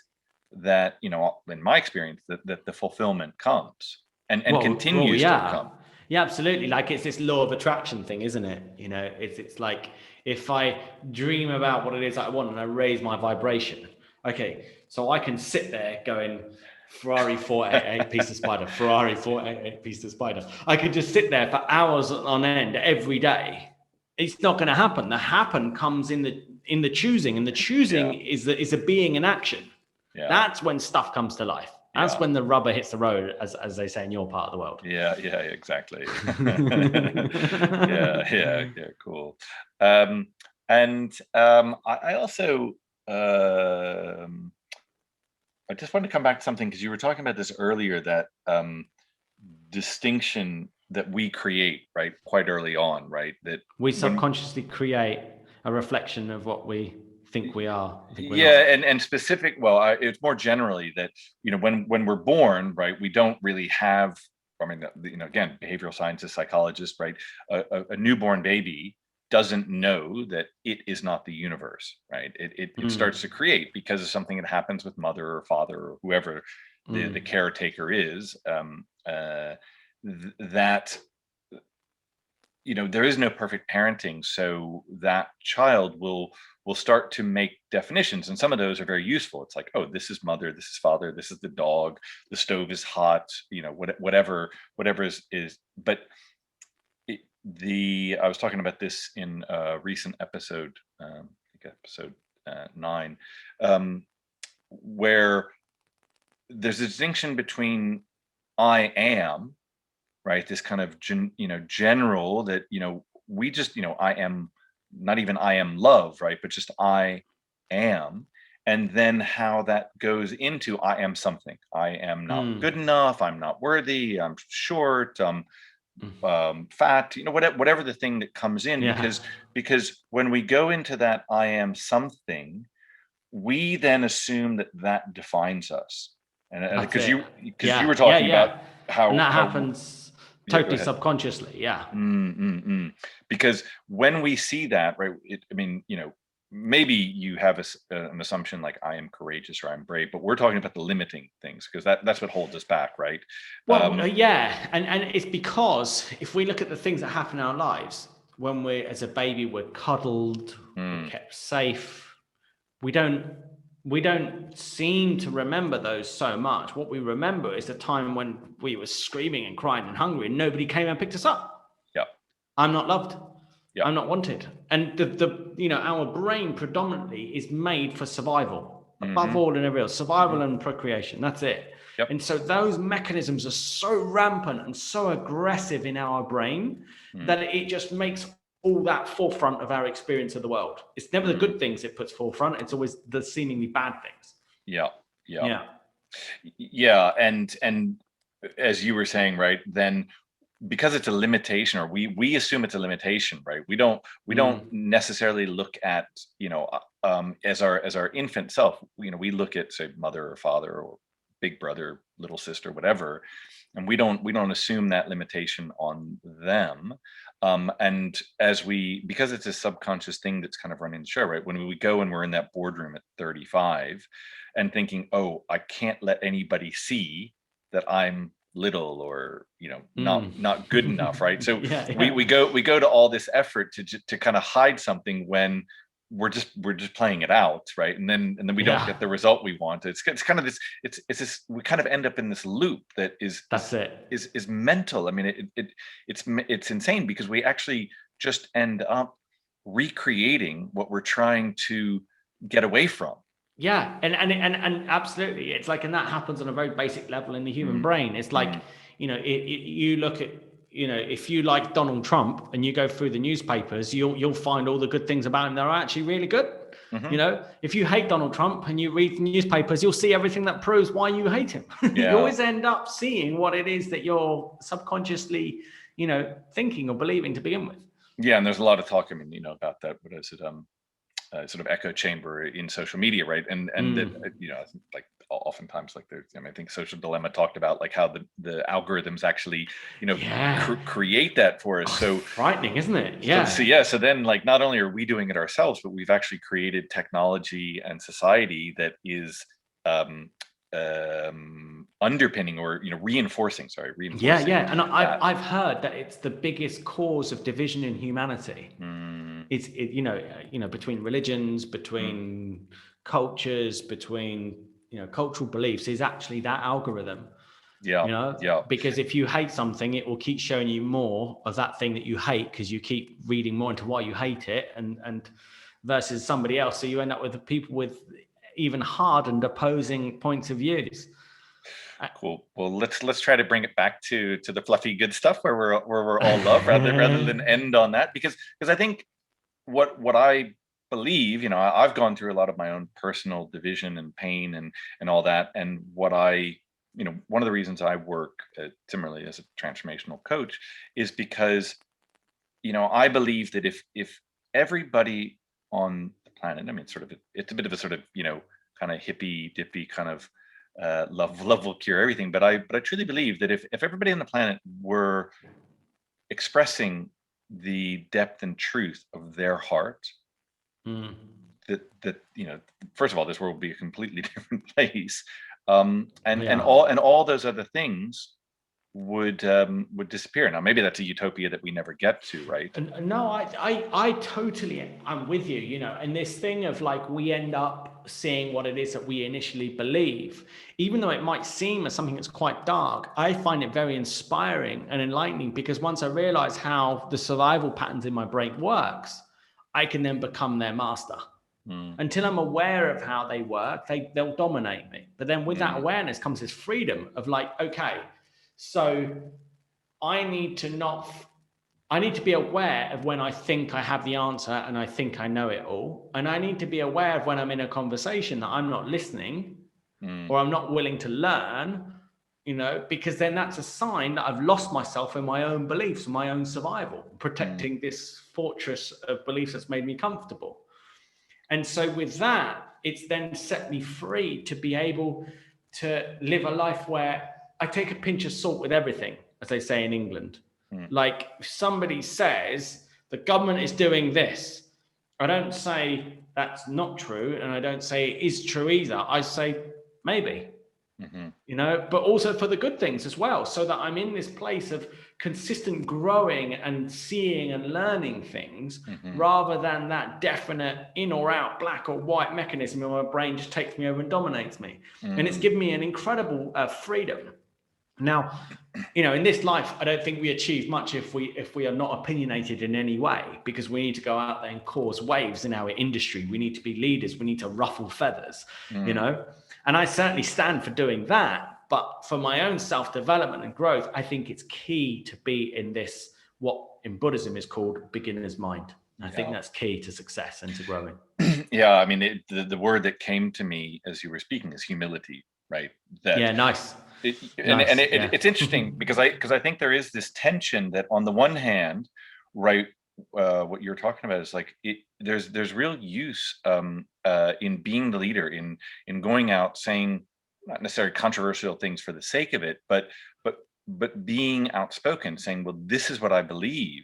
that, in my experience, that the fulfillment comes and continues to come. Yeah, absolutely. It's this law of attraction thing, isn't it? It's like, if I dream about what it is I want and I raise my vibration, okay, so I can sit there going, Ferrari 488 piece of spider, Ferrari 488 piece of spider. I could just sit there for hours on end every day. It's not going to happen. The happen comes in the choosing, and the choosing is a being in action. Yeah. That's when stuff comes to life. That's when the rubber hits the road, as they say in your part of the world. Yeah, exactly. yeah, cool. I also, I just want to come back to something, because you were talking about this earlier, that distinction that we create, right, quite early on, right? That we subconsciously create a reflection of what we think we are. And specific, it's more generally that, when we're born, right, we don't really have, I mean, again, behavioral scientists, psychologists, right, a newborn baby doesn't know that it is not the universe, right? It starts to create because of something that happens with mother or father or whoever the caretaker is, that there is no perfect parenting, so that child will start to make definitions, and some of those are very useful. It's like, oh, this is mother, this is father, this is the dog, the stove is hot, whatever is. But I was talking about this in a recent episode, I think episode 9, where there's a distinction between I am, right, this kind of general that we just I am, not even I am love, right, but just I am. And then how that goes into I am something. I am not good enough, I'm not worthy, I'm short, fat, whatever the thing that comes in. Because when we go into that I am something, we then assume that defines us. And because you were talking about how, and that happens totally go subconsciously. Because when we see that, right, maybe you have an assumption like I am courageous or I'm brave, but we're talking about the limiting things, because that's what holds us back, right? Well, and it's because if we look at the things that happen in our lives, when we're, as a baby, we're cuddled, we're kept safe, we don't seem to remember those so much. What we remember is the time when we were screaming and crying and hungry and nobody came and picked us up. Yeah. I'm not loved. Yeah. I'm not wanted. And our brain predominantly is made for survival, above all and everything else, survival and procreation. That's it. Yep. And so those mechanisms are so rampant and so aggressive in our brain that it just makes all that forefront of our experience of the world. It's never the good things it puts forefront. It's always the seemingly bad things. Yeah. And as you were saying, right, then because it's a limitation, or we assume it's a limitation, right? We don't necessarily look at, as our infant self, we look at, say, mother or father or big brother, little sister, whatever, and we don't assume that limitation on them. And because it's a subconscious thing that's kind of running the show, right? When we go and we're in that boardroom at 35 and thinking, oh, I can't let anybody see that I'm little or not good enough, right? So we go to all this effort to kind of hide something when we're just playing it out, right? And then we don't get the result we want. It's kind of this, it's this, we kind of end up in this loop that is mental. I mean, it's insane, because we actually just end up recreating what we're trying to get away from. Yeah, and absolutely, it's like, and that happens on a very basic level in the human brain. It's like, you look at, if you like Donald Trump and you go through the newspapers, you'll find all the good things about him that are actually really good. If you hate Donald Trump and you read the newspapers, you'll see everything that proves why you hate him. You always end up seeing what it is that you're subconsciously, thinking or believing to begin with. Yeah, and there's a lot of talk, about that. What is it? Sort of echo chamber in social media, right? And that, like oftentimes, like there's, I think Social Dilemma talked about like how the algorithms actually, create that for us. So frightening, isn't it? So then, like, not only are we doing it ourselves, but we've actually created technology and society that is underpinning or reinforcing. And I've heard that it's the biggest cause of division in humanity. It's between religions, between cultures, between cultural beliefs, is actually that algorithm. Because if you hate something, it will keep showing you more of that thing that you hate, because you keep reading more into why you hate it, and versus somebody else. So you end up with the people with even hardened opposing points of views. Cool. Well, let's try to bring it back to the fluffy good stuff where we're all love, rather than end on that, because I think what I believe, I've gone through a lot of my own personal division and pain and all that, and what I one of the reasons I work similarly as a transformational coach is because I believe that if everybody on the planet, it's a bit of a sort of kind of hippy dippy kind of love will cure everything, but I truly believe that if everybody on the planet were expressing the depth and truth of their heart, that first of all, this world would be a completely different place, and all those other things would disappear. Now, maybe that's a utopia that we never get to, right? And no, I totally, I'm with you, you know, and this thing of like, we end up seeing what it is that we initially believe, even though it might seem as something that's quite dark. I find it very inspiring and enlightening, because once I realize how the survival patterns in my brain works, I can then become their master. Until I'm aware of how they work, they'll dominate me. But then with that awareness comes this freedom of like, okay, so I need to be aware of when I think I have the answer and I think I know it all. And I need to be aware of when I'm in a conversation that I'm not listening or I'm not willing to learn, you know, because then that's a sign that I've lost myself in my own beliefs and my own survival, protecting this fortress of beliefs that's made me comfortable. And so with that, it's then set me free to be able to live a life where I take a pinch of salt with everything, as they say in England. Like, if somebody says the government is doing this, I don't say that's not true, and I don't say it is true either. I say maybe, you know, but also for the good things as well, so that I'm in this place of consistent growing and seeing and learning things, rather than that definite in or out, black or white mechanism in my brain just takes me over and dominates me. And it's given me an incredible freedom. Now, you know, in this life, I don't think we achieve much if we are not opinionated in any way, because we need to go out there and cause waves in our industry. We need to be leaders. We need to ruffle feathers, you know, and I certainly stand for doing that. But for my own self-development and growth, I think it's key to be in this, what in Buddhism is called beginner's mind. And I think that's key to success and to growing. Yeah, I mean, the word that came to me as you were speaking is humility, right? Nice. It's interesting because I think there is this tension that on the one hand, right, what you're talking about is like there's real use in being the leader, in going out saying not necessarily controversial things for the sake of it, but being outspoken, saying, well, this is what I believe,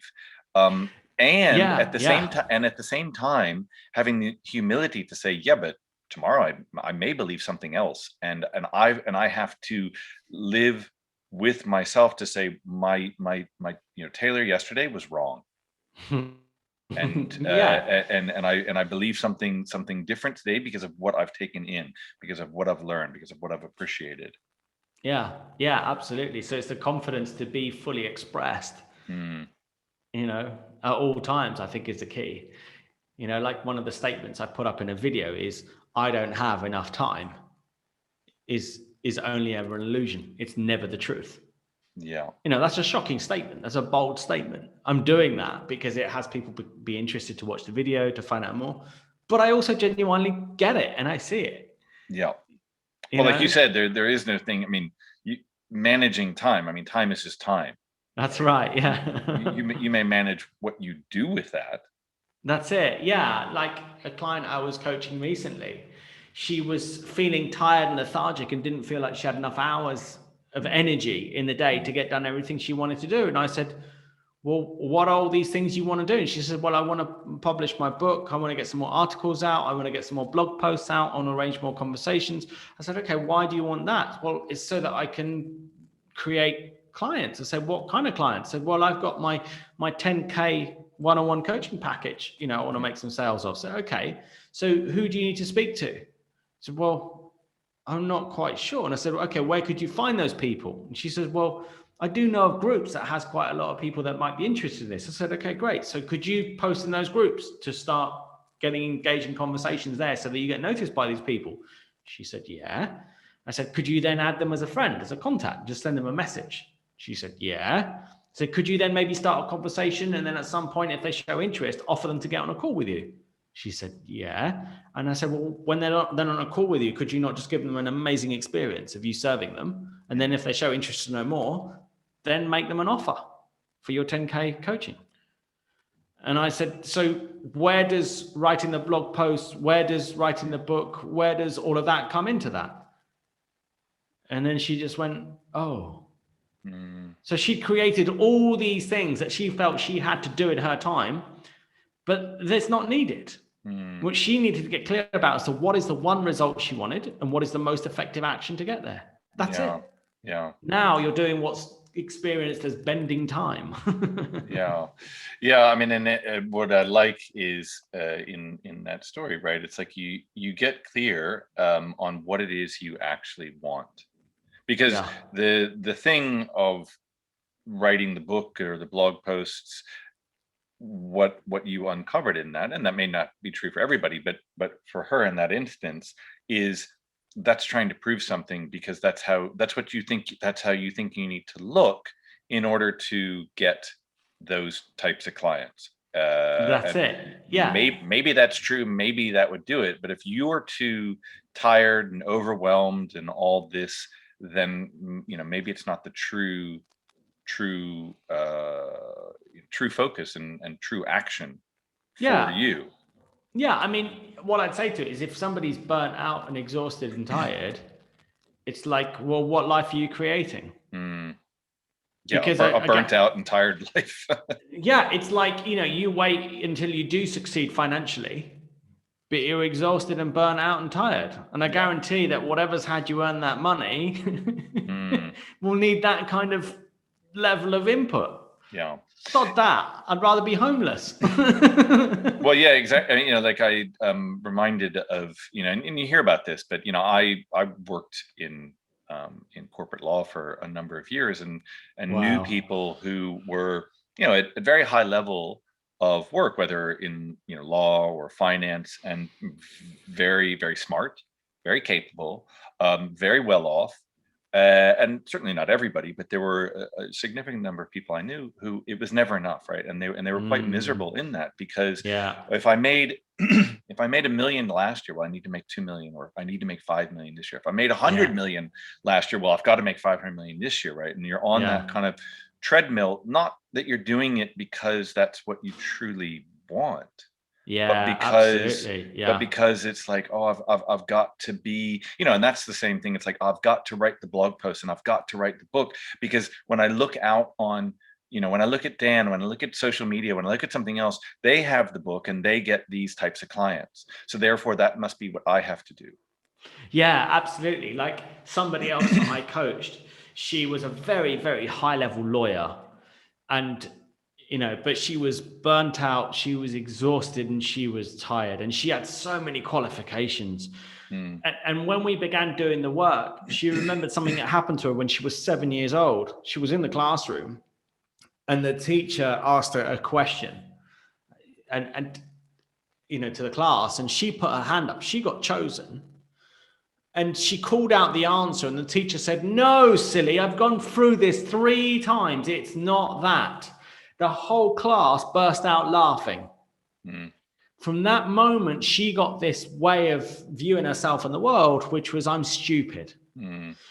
and at the same time having the humility to say, yeah, but tomorrow I may believe something else, and I have to live with myself to say my Taylor yesterday was wrong, and I believe something different today because of what I've taken in, because of what I've learned, because of what I've appreciated. Yeah, absolutely. So it's the confidence to be fully expressed, you know, at all times, I think is the key. You know, like one of the statements I put up in a video is, I don't have enough time is only ever an illusion. It's never the truth. Yeah. You know, that's a shocking statement. That's a bold statement. I'm doing that because it has people be interested to watch the video, to find out more. But I also genuinely get it and I see it. Yeah. Well, like you said, there is no thing. I mean, managing time. I mean, time is just time. That's right. Yeah. you may manage what you do with that. That's it. Yeah. Like a client I was coaching recently, she was feeling tired and lethargic and didn't feel like she had enough hours of energy in the day to get done everything she wanted to do. And I said, well, what are all these things you want to do? And she said, well, I want to publish my book. I want to get some more articles out. I want to get some more blog posts out. I want to arrange more conversations. I said, okay, why do you want that? Well, it's so that I can create clients. I said, what kind of clients? I said, well, I've got my 10K one-on-one coaching package, you know, I want to make some sales of. So, okay, so who do you need to speak to? I said, well, I'm not quite sure. And I said, okay, where could you find those people? And she said, well, I do know of groups that has quite a lot of people that might be interested in this. I said, okay, great. So could you post in those groups to start getting engaged in conversations there so that you get noticed by these people? She said, yeah. I said, could you then add them as a friend, as a contact, just send them a message? She said, yeah. So could you then maybe start a conversation, and then at some point, if they show interest, offer them to get on a call with you? She said, yeah. And I said, well, when they're on a call with you, could you not just give them an amazing experience of you serving them? And then if they show interest to know more, then make them an offer for your 10K coaching. And I said, so where does writing the blog post, where does writing the book, where does all of that come into that? And then she just went, oh. So she created all these things that she felt she had to do in her time, but that's not needed. What she needed to get clear about is what is the one result she wanted and what is the most effective action to get there. That's it. Yeah. Now you're doing what's experienced as bending time. Yeah. I mean, and what I like is in that story, right? It's like you get clear on what it is you actually want, because the thing of writing the book or the blog posts, what you uncovered in that, and that may not be true for everybody, but for her in that instance, is that's trying to prove something, because that's what you think, that's how you think you need to look in order to get those types of clients. That's it. Yeah. Maybe that's true, maybe that would do it, but if you're too tired and overwhelmed and all this, then maybe it's not the true focus and true action for you. Yeah, I mean, what I'd say to it is, if somebody's burnt out and exhausted and tired, it's like, well, what life are you creating? Yeah, because a burnt out and tired life. Yeah, it's like, you wait until you do succeed financially, but you're exhausted and burnt out and tired. And I guarantee that whatever's had you earn that money will need that kind of level of input. Yeah. Not that. I'd rather be homeless. Well, yeah, exactly. Like I reminded of, and you hear about this, but I worked in corporate law for a number of years, and knew people who were, at a very high level of work, whether in law or finance, and very, very smart, very capable, very well off. And certainly not everybody, but there were a significant number of people I knew who it was never enough, right? And they were quite miserable in that, because if I made $1 million last year, well, I need to make 2 million, or I need to make 5 million this year. If I made 100 million last year, well, I've got to make 500 million this year, right? And you're on that kind of treadmill. Not that you're doing it because that's what you truly want. But because it's like, oh, I've got to be, and that's the same thing. It's like, I've got to write the blog post and I've got to write the book, because when I look out on, when I look at Dan, when I look at social media, when I look at something else, they have the book and they get these types of clients. So therefore that must be what I have to do. Yeah, absolutely. Like somebody else that I coached, she was a very, very high level lawyer, and but she was burnt out, she was exhausted, and she was tired, and she had so many qualifications. And when we began doing the work, she remembered something that happened to her when she was 7 years old. She was in the classroom, and the teacher asked her a question, and to the class, and she put her hand up. She got chosen, and she called out the answer, and the teacher said, "No, silly, I've gone through this 3 times. It's not that." The whole class burst out laughing. From that moment, she got this way of viewing herself and the world, which was, I'm stupid.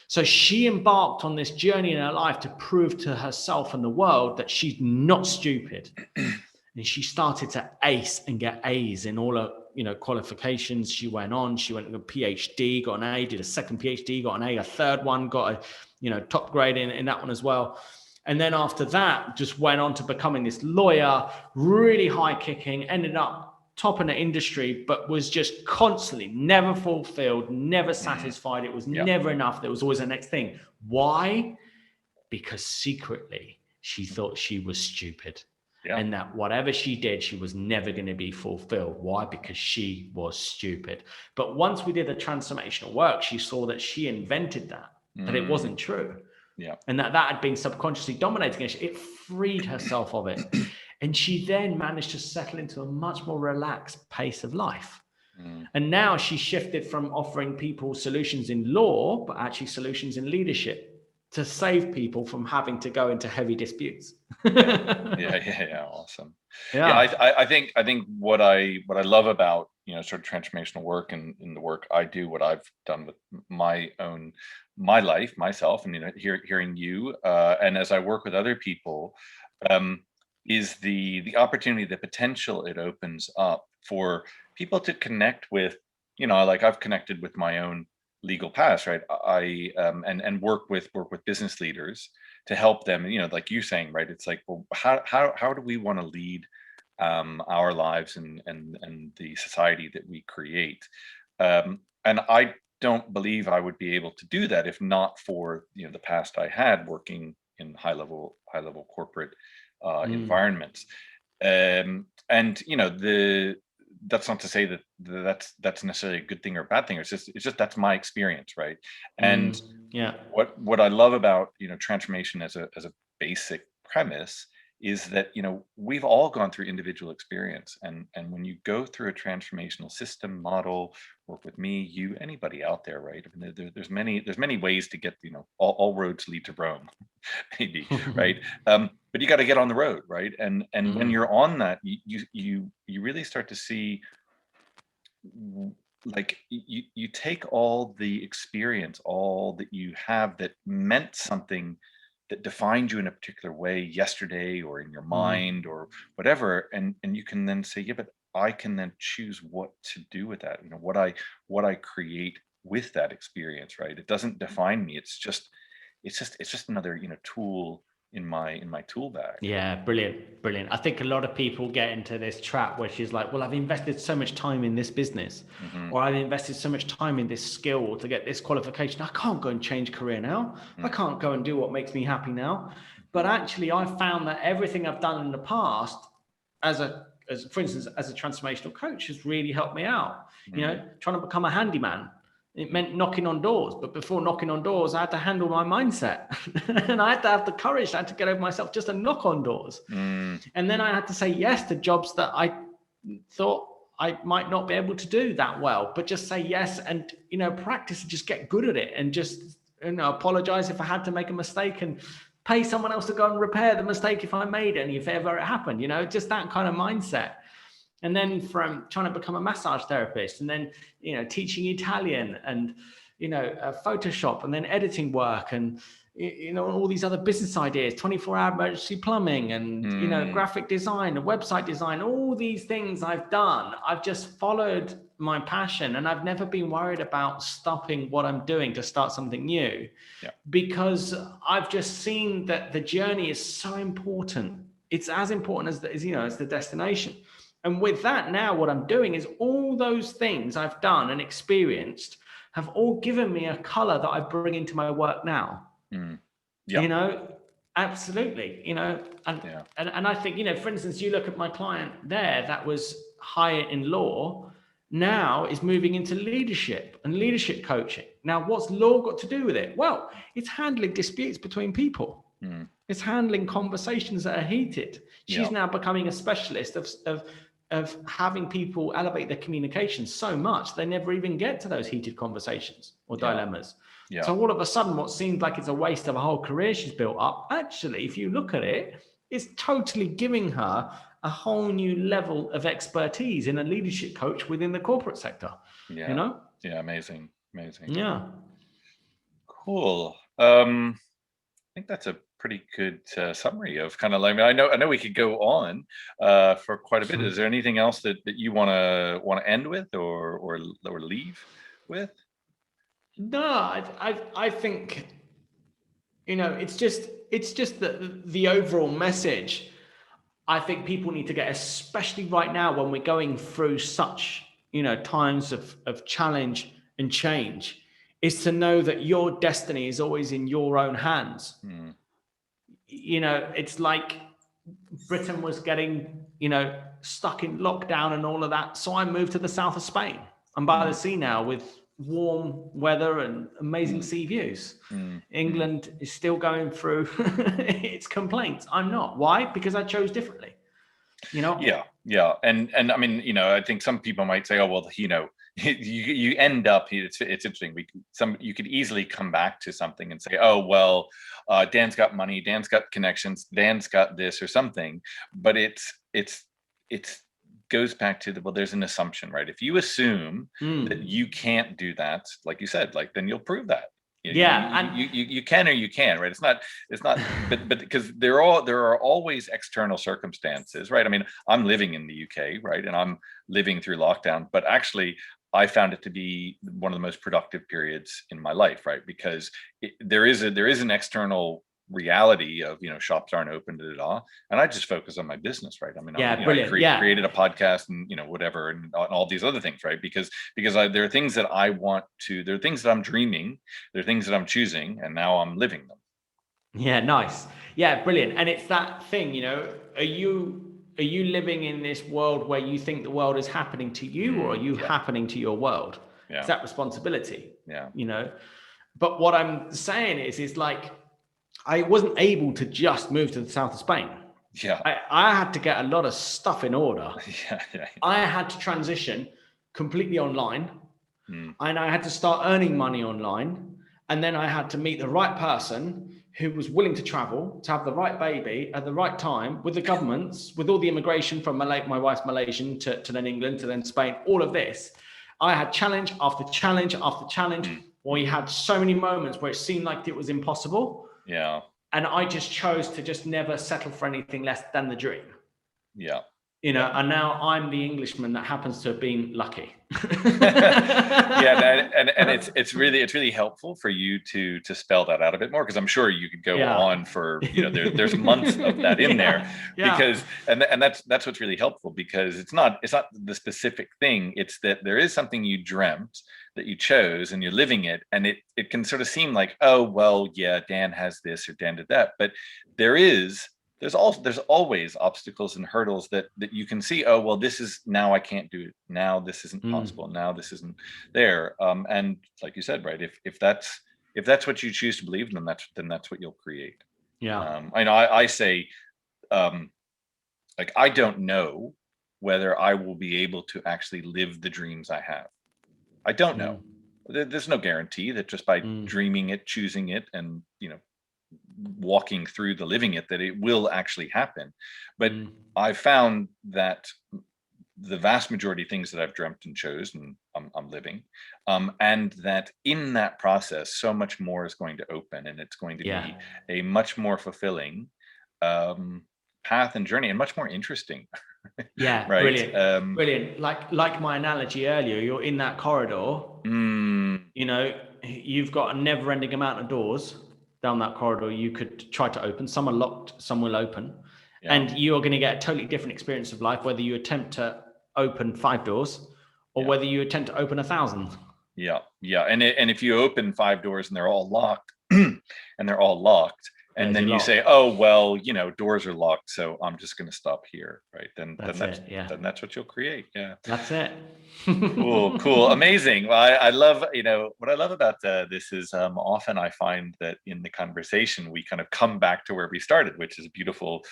So she embarked on this journey in her life to prove to herself and the world that she's not stupid. And she started to ace and get A's in all her, qualifications. She went to a PhD, got an A, did a second PhD, got an A, a third one, got a, top grade in that one as well. And then after that, just went on to becoming this lawyer, really high kicking, ended up top in the industry, but was just constantly never fulfilled, never satisfied. It was never enough. There was always the next thing. Why? Because secretly she thought she was stupid. And that whatever she did, she was never going to be fulfilled. Why? Because she was stupid. But once we did the transformational work, she saw that she invented that it wasn't true. And that had been subconsciously dominating her. It freed herself of it. And she then managed to settle into a much more relaxed pace of life. And now she shifted from offering people solutions in law, but actually solutions in leadership, to save people from having to go into heavy disputes. Awesome. I think what I love about sort of transformational work and in the work I do, what I've done with my life, myself, and hearing you, and as I work with other people, is the opportunity, the potential it opens up for people to connect with, like I've connected with my own legal past, right? I and work with business leaders to help them, like you saying, right? It's like, well, how do we want to lead our lives and the society that we create? And I don't believe I would be able to do that if not for the past I had working high level corporate environments. And that's not to say that that's necessarily a good thing or a bad thing. It's just that's my experience, right? And what I love about transformation as a basic premise is that we've all gone through individual experience, and when you go through a transformational system, model, work with me, you, anybody out there, right? I mean, there's many ways to get, all roads lead to Rome, maybe, right? But you got to get on the road, right? And when you're on that, you really start to see, like, you take all the experience, all that you have that meant something, that defined you in a particular way yesterday or in your mind or whatever, and you can then say, yeah, but I can then choose what to do with that, what I create with that experience, right? It doesn't define me. It's just another tool in my tool bag. Yeah, brilliant. I think a lot of people get into this trap, which is like, well, I've invested so much time in this business, or I've invested so much time in this skill to get this qualification. I can't go and change career now. I can't go and do what makes me happy now. But actually, I've found that everything I've done in the past, for instance, as a transformational coach, has really helped me out. Trying to become a handyman, it meant knocking on doors, but before knocking on doors, I had to handle my mindset and I had to have the courage. I had to get over myself just to knock on doors. And then I had to say yes to jobs that I thought I might not be able to do that well, but just say yes and, practice and just get good at it, and just, apologize if I had to make a mistake, and pay someone else to go and repair the mistake if I made any, if ever it happened, just that kind of mindset. And then from trying to become a massage therapist, and then, teaching Italian, and, Photoshop, and then editing work, and, all these other business ideas, 24-hour emergency plumbing, and, graphic design, and website design, all these things I've done. I've just followed my passion, and I've never been worried about stopping what I'm doing to start something new, because I've just seen that the journey is so important. It's as important as the destination. And with that, now what I'm doing is all those things I've done and experienced have all given me a color that I bring into my work now. Absolutely. And I think, for instance, you look at my client there that was higher in law, now is moving into leadership and leadership coaching. Now, what's law got to do with it? Well, it's handling disputes between people. It's handling conversations that are heated. She's now becoming a specialist of having people elevate their communication so much they never even get to those heated conversations or dilemmas. So all of a sudden, what seemed like it's a waste of a whole career she's built up, actually, if you look at it, it's totally giving her a whole new level of expertise in a leadership coach within the corporate sector. Yeah, amazing. Yeah, cool. I think that's a pretty good summary of kind of like, I know we could go on for quite a bit. Is there anything else that you want to end with or leave with? No, I think, it's just the overall message. I think people need to get, especially right now when we're going through such, times of challenge and change, is to know that your destiny is always in your own hands. It's like Britain was getting, stuck in lockdown and all of that. So I moved to the south of Spain. I'm by the sea now with warm weather and amazing sea views. England is still going through its complaints. I'm not. Why? Because I chose differently. Yeah. And I mean, I think some people might say, oh, well, you end up, it's interesting. You could easily come back to something and say, oh, well, Dan's got money, Dan's got connections, Dan's got this or something. But it's goes back to there's an assumption, right? If you assume that you can't do that, like you said, then you'll prove that. You can or you can, right? It's not, but because there are always external circumstances, right? I mean, I'm living in the UK, right? And I'm living through lockdown, but actually I found it to be one of the most productive periods in my life, right? Because there is an external reality of shops aren't open, and I just focus on my business, right? I mean, I created a podcast and whatever, and all these other things, right? Because there are things that I want to, there are things that I'm dreaming, there are things that I'm choosing, and now I'm living them. Yeah, nice. Yeah, brilliant. And it's that thing, are you living in this world where you think the world is happening to you, or are you happening to your world? Yeah. It's that responsibility. Yeah. But what I'm saying is like, I wasn't able to just move to the south of Spain. Yeah. I had to get a lot of stuff in order. Yeah. I had to transition completely online, and I had to start earning money online. And then I had to meet the right person who was willing to travel, to have the right baby at the right time, with the governments, with all the immigration from my wife's Malaysian to then England, to then Spain, all of this. I had challenge after challenge after challenge. We had so many moments where it seemed like it was impossible. Yeah. And I just chose to just never settle for anything less than the dream. Yeah. And now I'm the Englishman that happens to have been lucky. Yeah, and it's really helpful for you to spell that out a bit more, because I'm sure you could go on for there's months of that in there, because and that's what's really helpful, because it's not the specific thing, it's that there is something you dreamt that you chose and you're living it, and it can sort of seem like, oh well, yeah, Dan has this or Dan did that, but there's always obstacles and hurdles that you can see. Oh well, this is, now I can't do it, now this isn't possible, now this isn't there, and like you said, right, if that's what you choose to believe, then that's what you'll create. I know I say, like, I don't know whether I will be able to actually live the dreams I have. I don't know. There's no guarantee that just by dreaming it, choosing it, and walking through the living it, that it will actually happen. But I found that the vast majority of things that I've dreamt and chose, and I'm living, and that in that process, so much more is going to open, and it's going to be a much more fulfilling path and journey, and much more interesting. Yeah, right. Brilliant. Brilliant. Like my analogy earlier, you're in that corridor. You've got a never-ending amount of doors down that corridor you could try to open. Some are locked, some will open. And you are going to get a totally different experience of life, whether you attempt to open 5 doors or whether you attempt to open 1,000. Yeah. And if you open 5 doors and they're all locked, and then you say, oh well, doors are locked, so I'm just going to stop here, right? Then that's what you'll create. Yeah, that's it. Cool, amazing. Well, I love, what I love about this is often I find that in the conversation we kind of come back to where we started, which is a beautiful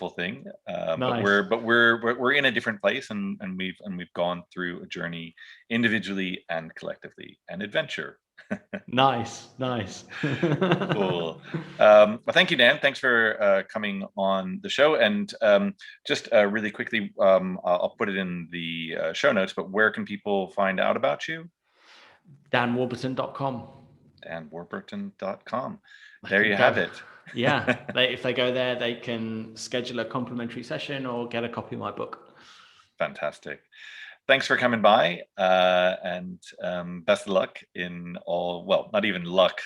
thing. Nice. But we're in a different place, and we've gone through a journey individually and collectively, an adventure. Nice. Cool. Well, thank you, Dan. Thanks for coming on the show. And just really quickly, I'll put it in the show notes, but where can people find out about you? danwarburton.com. danwarburton.com. There you have it. Yeah. If they go there, they can schedule a complimentary session or get a copy of my book. Fantastic. Thanks for coming by, and best of luck in all, well, not even luck,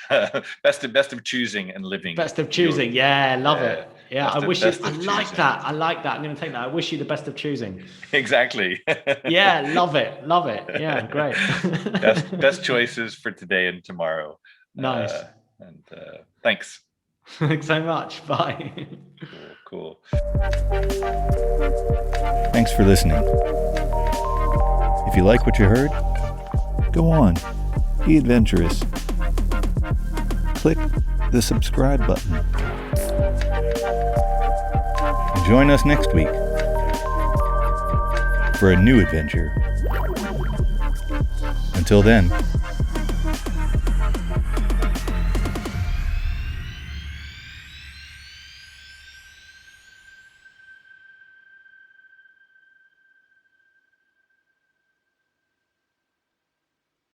best of choosing and living. Best of choosing. Love it. Yeah, I wish you, I like that. I'm going to take that. I wish you the best of choosing. Exactly. Yeah, love it. Yeah, great. best choices for today and tomorrow. Nice. And thanks. Thanks so much. Bye. Cool. Thanks for listening. If you like what you heard, go on, be adventurous. Click the subscribe button. And join us next week for a new adventure. Until then,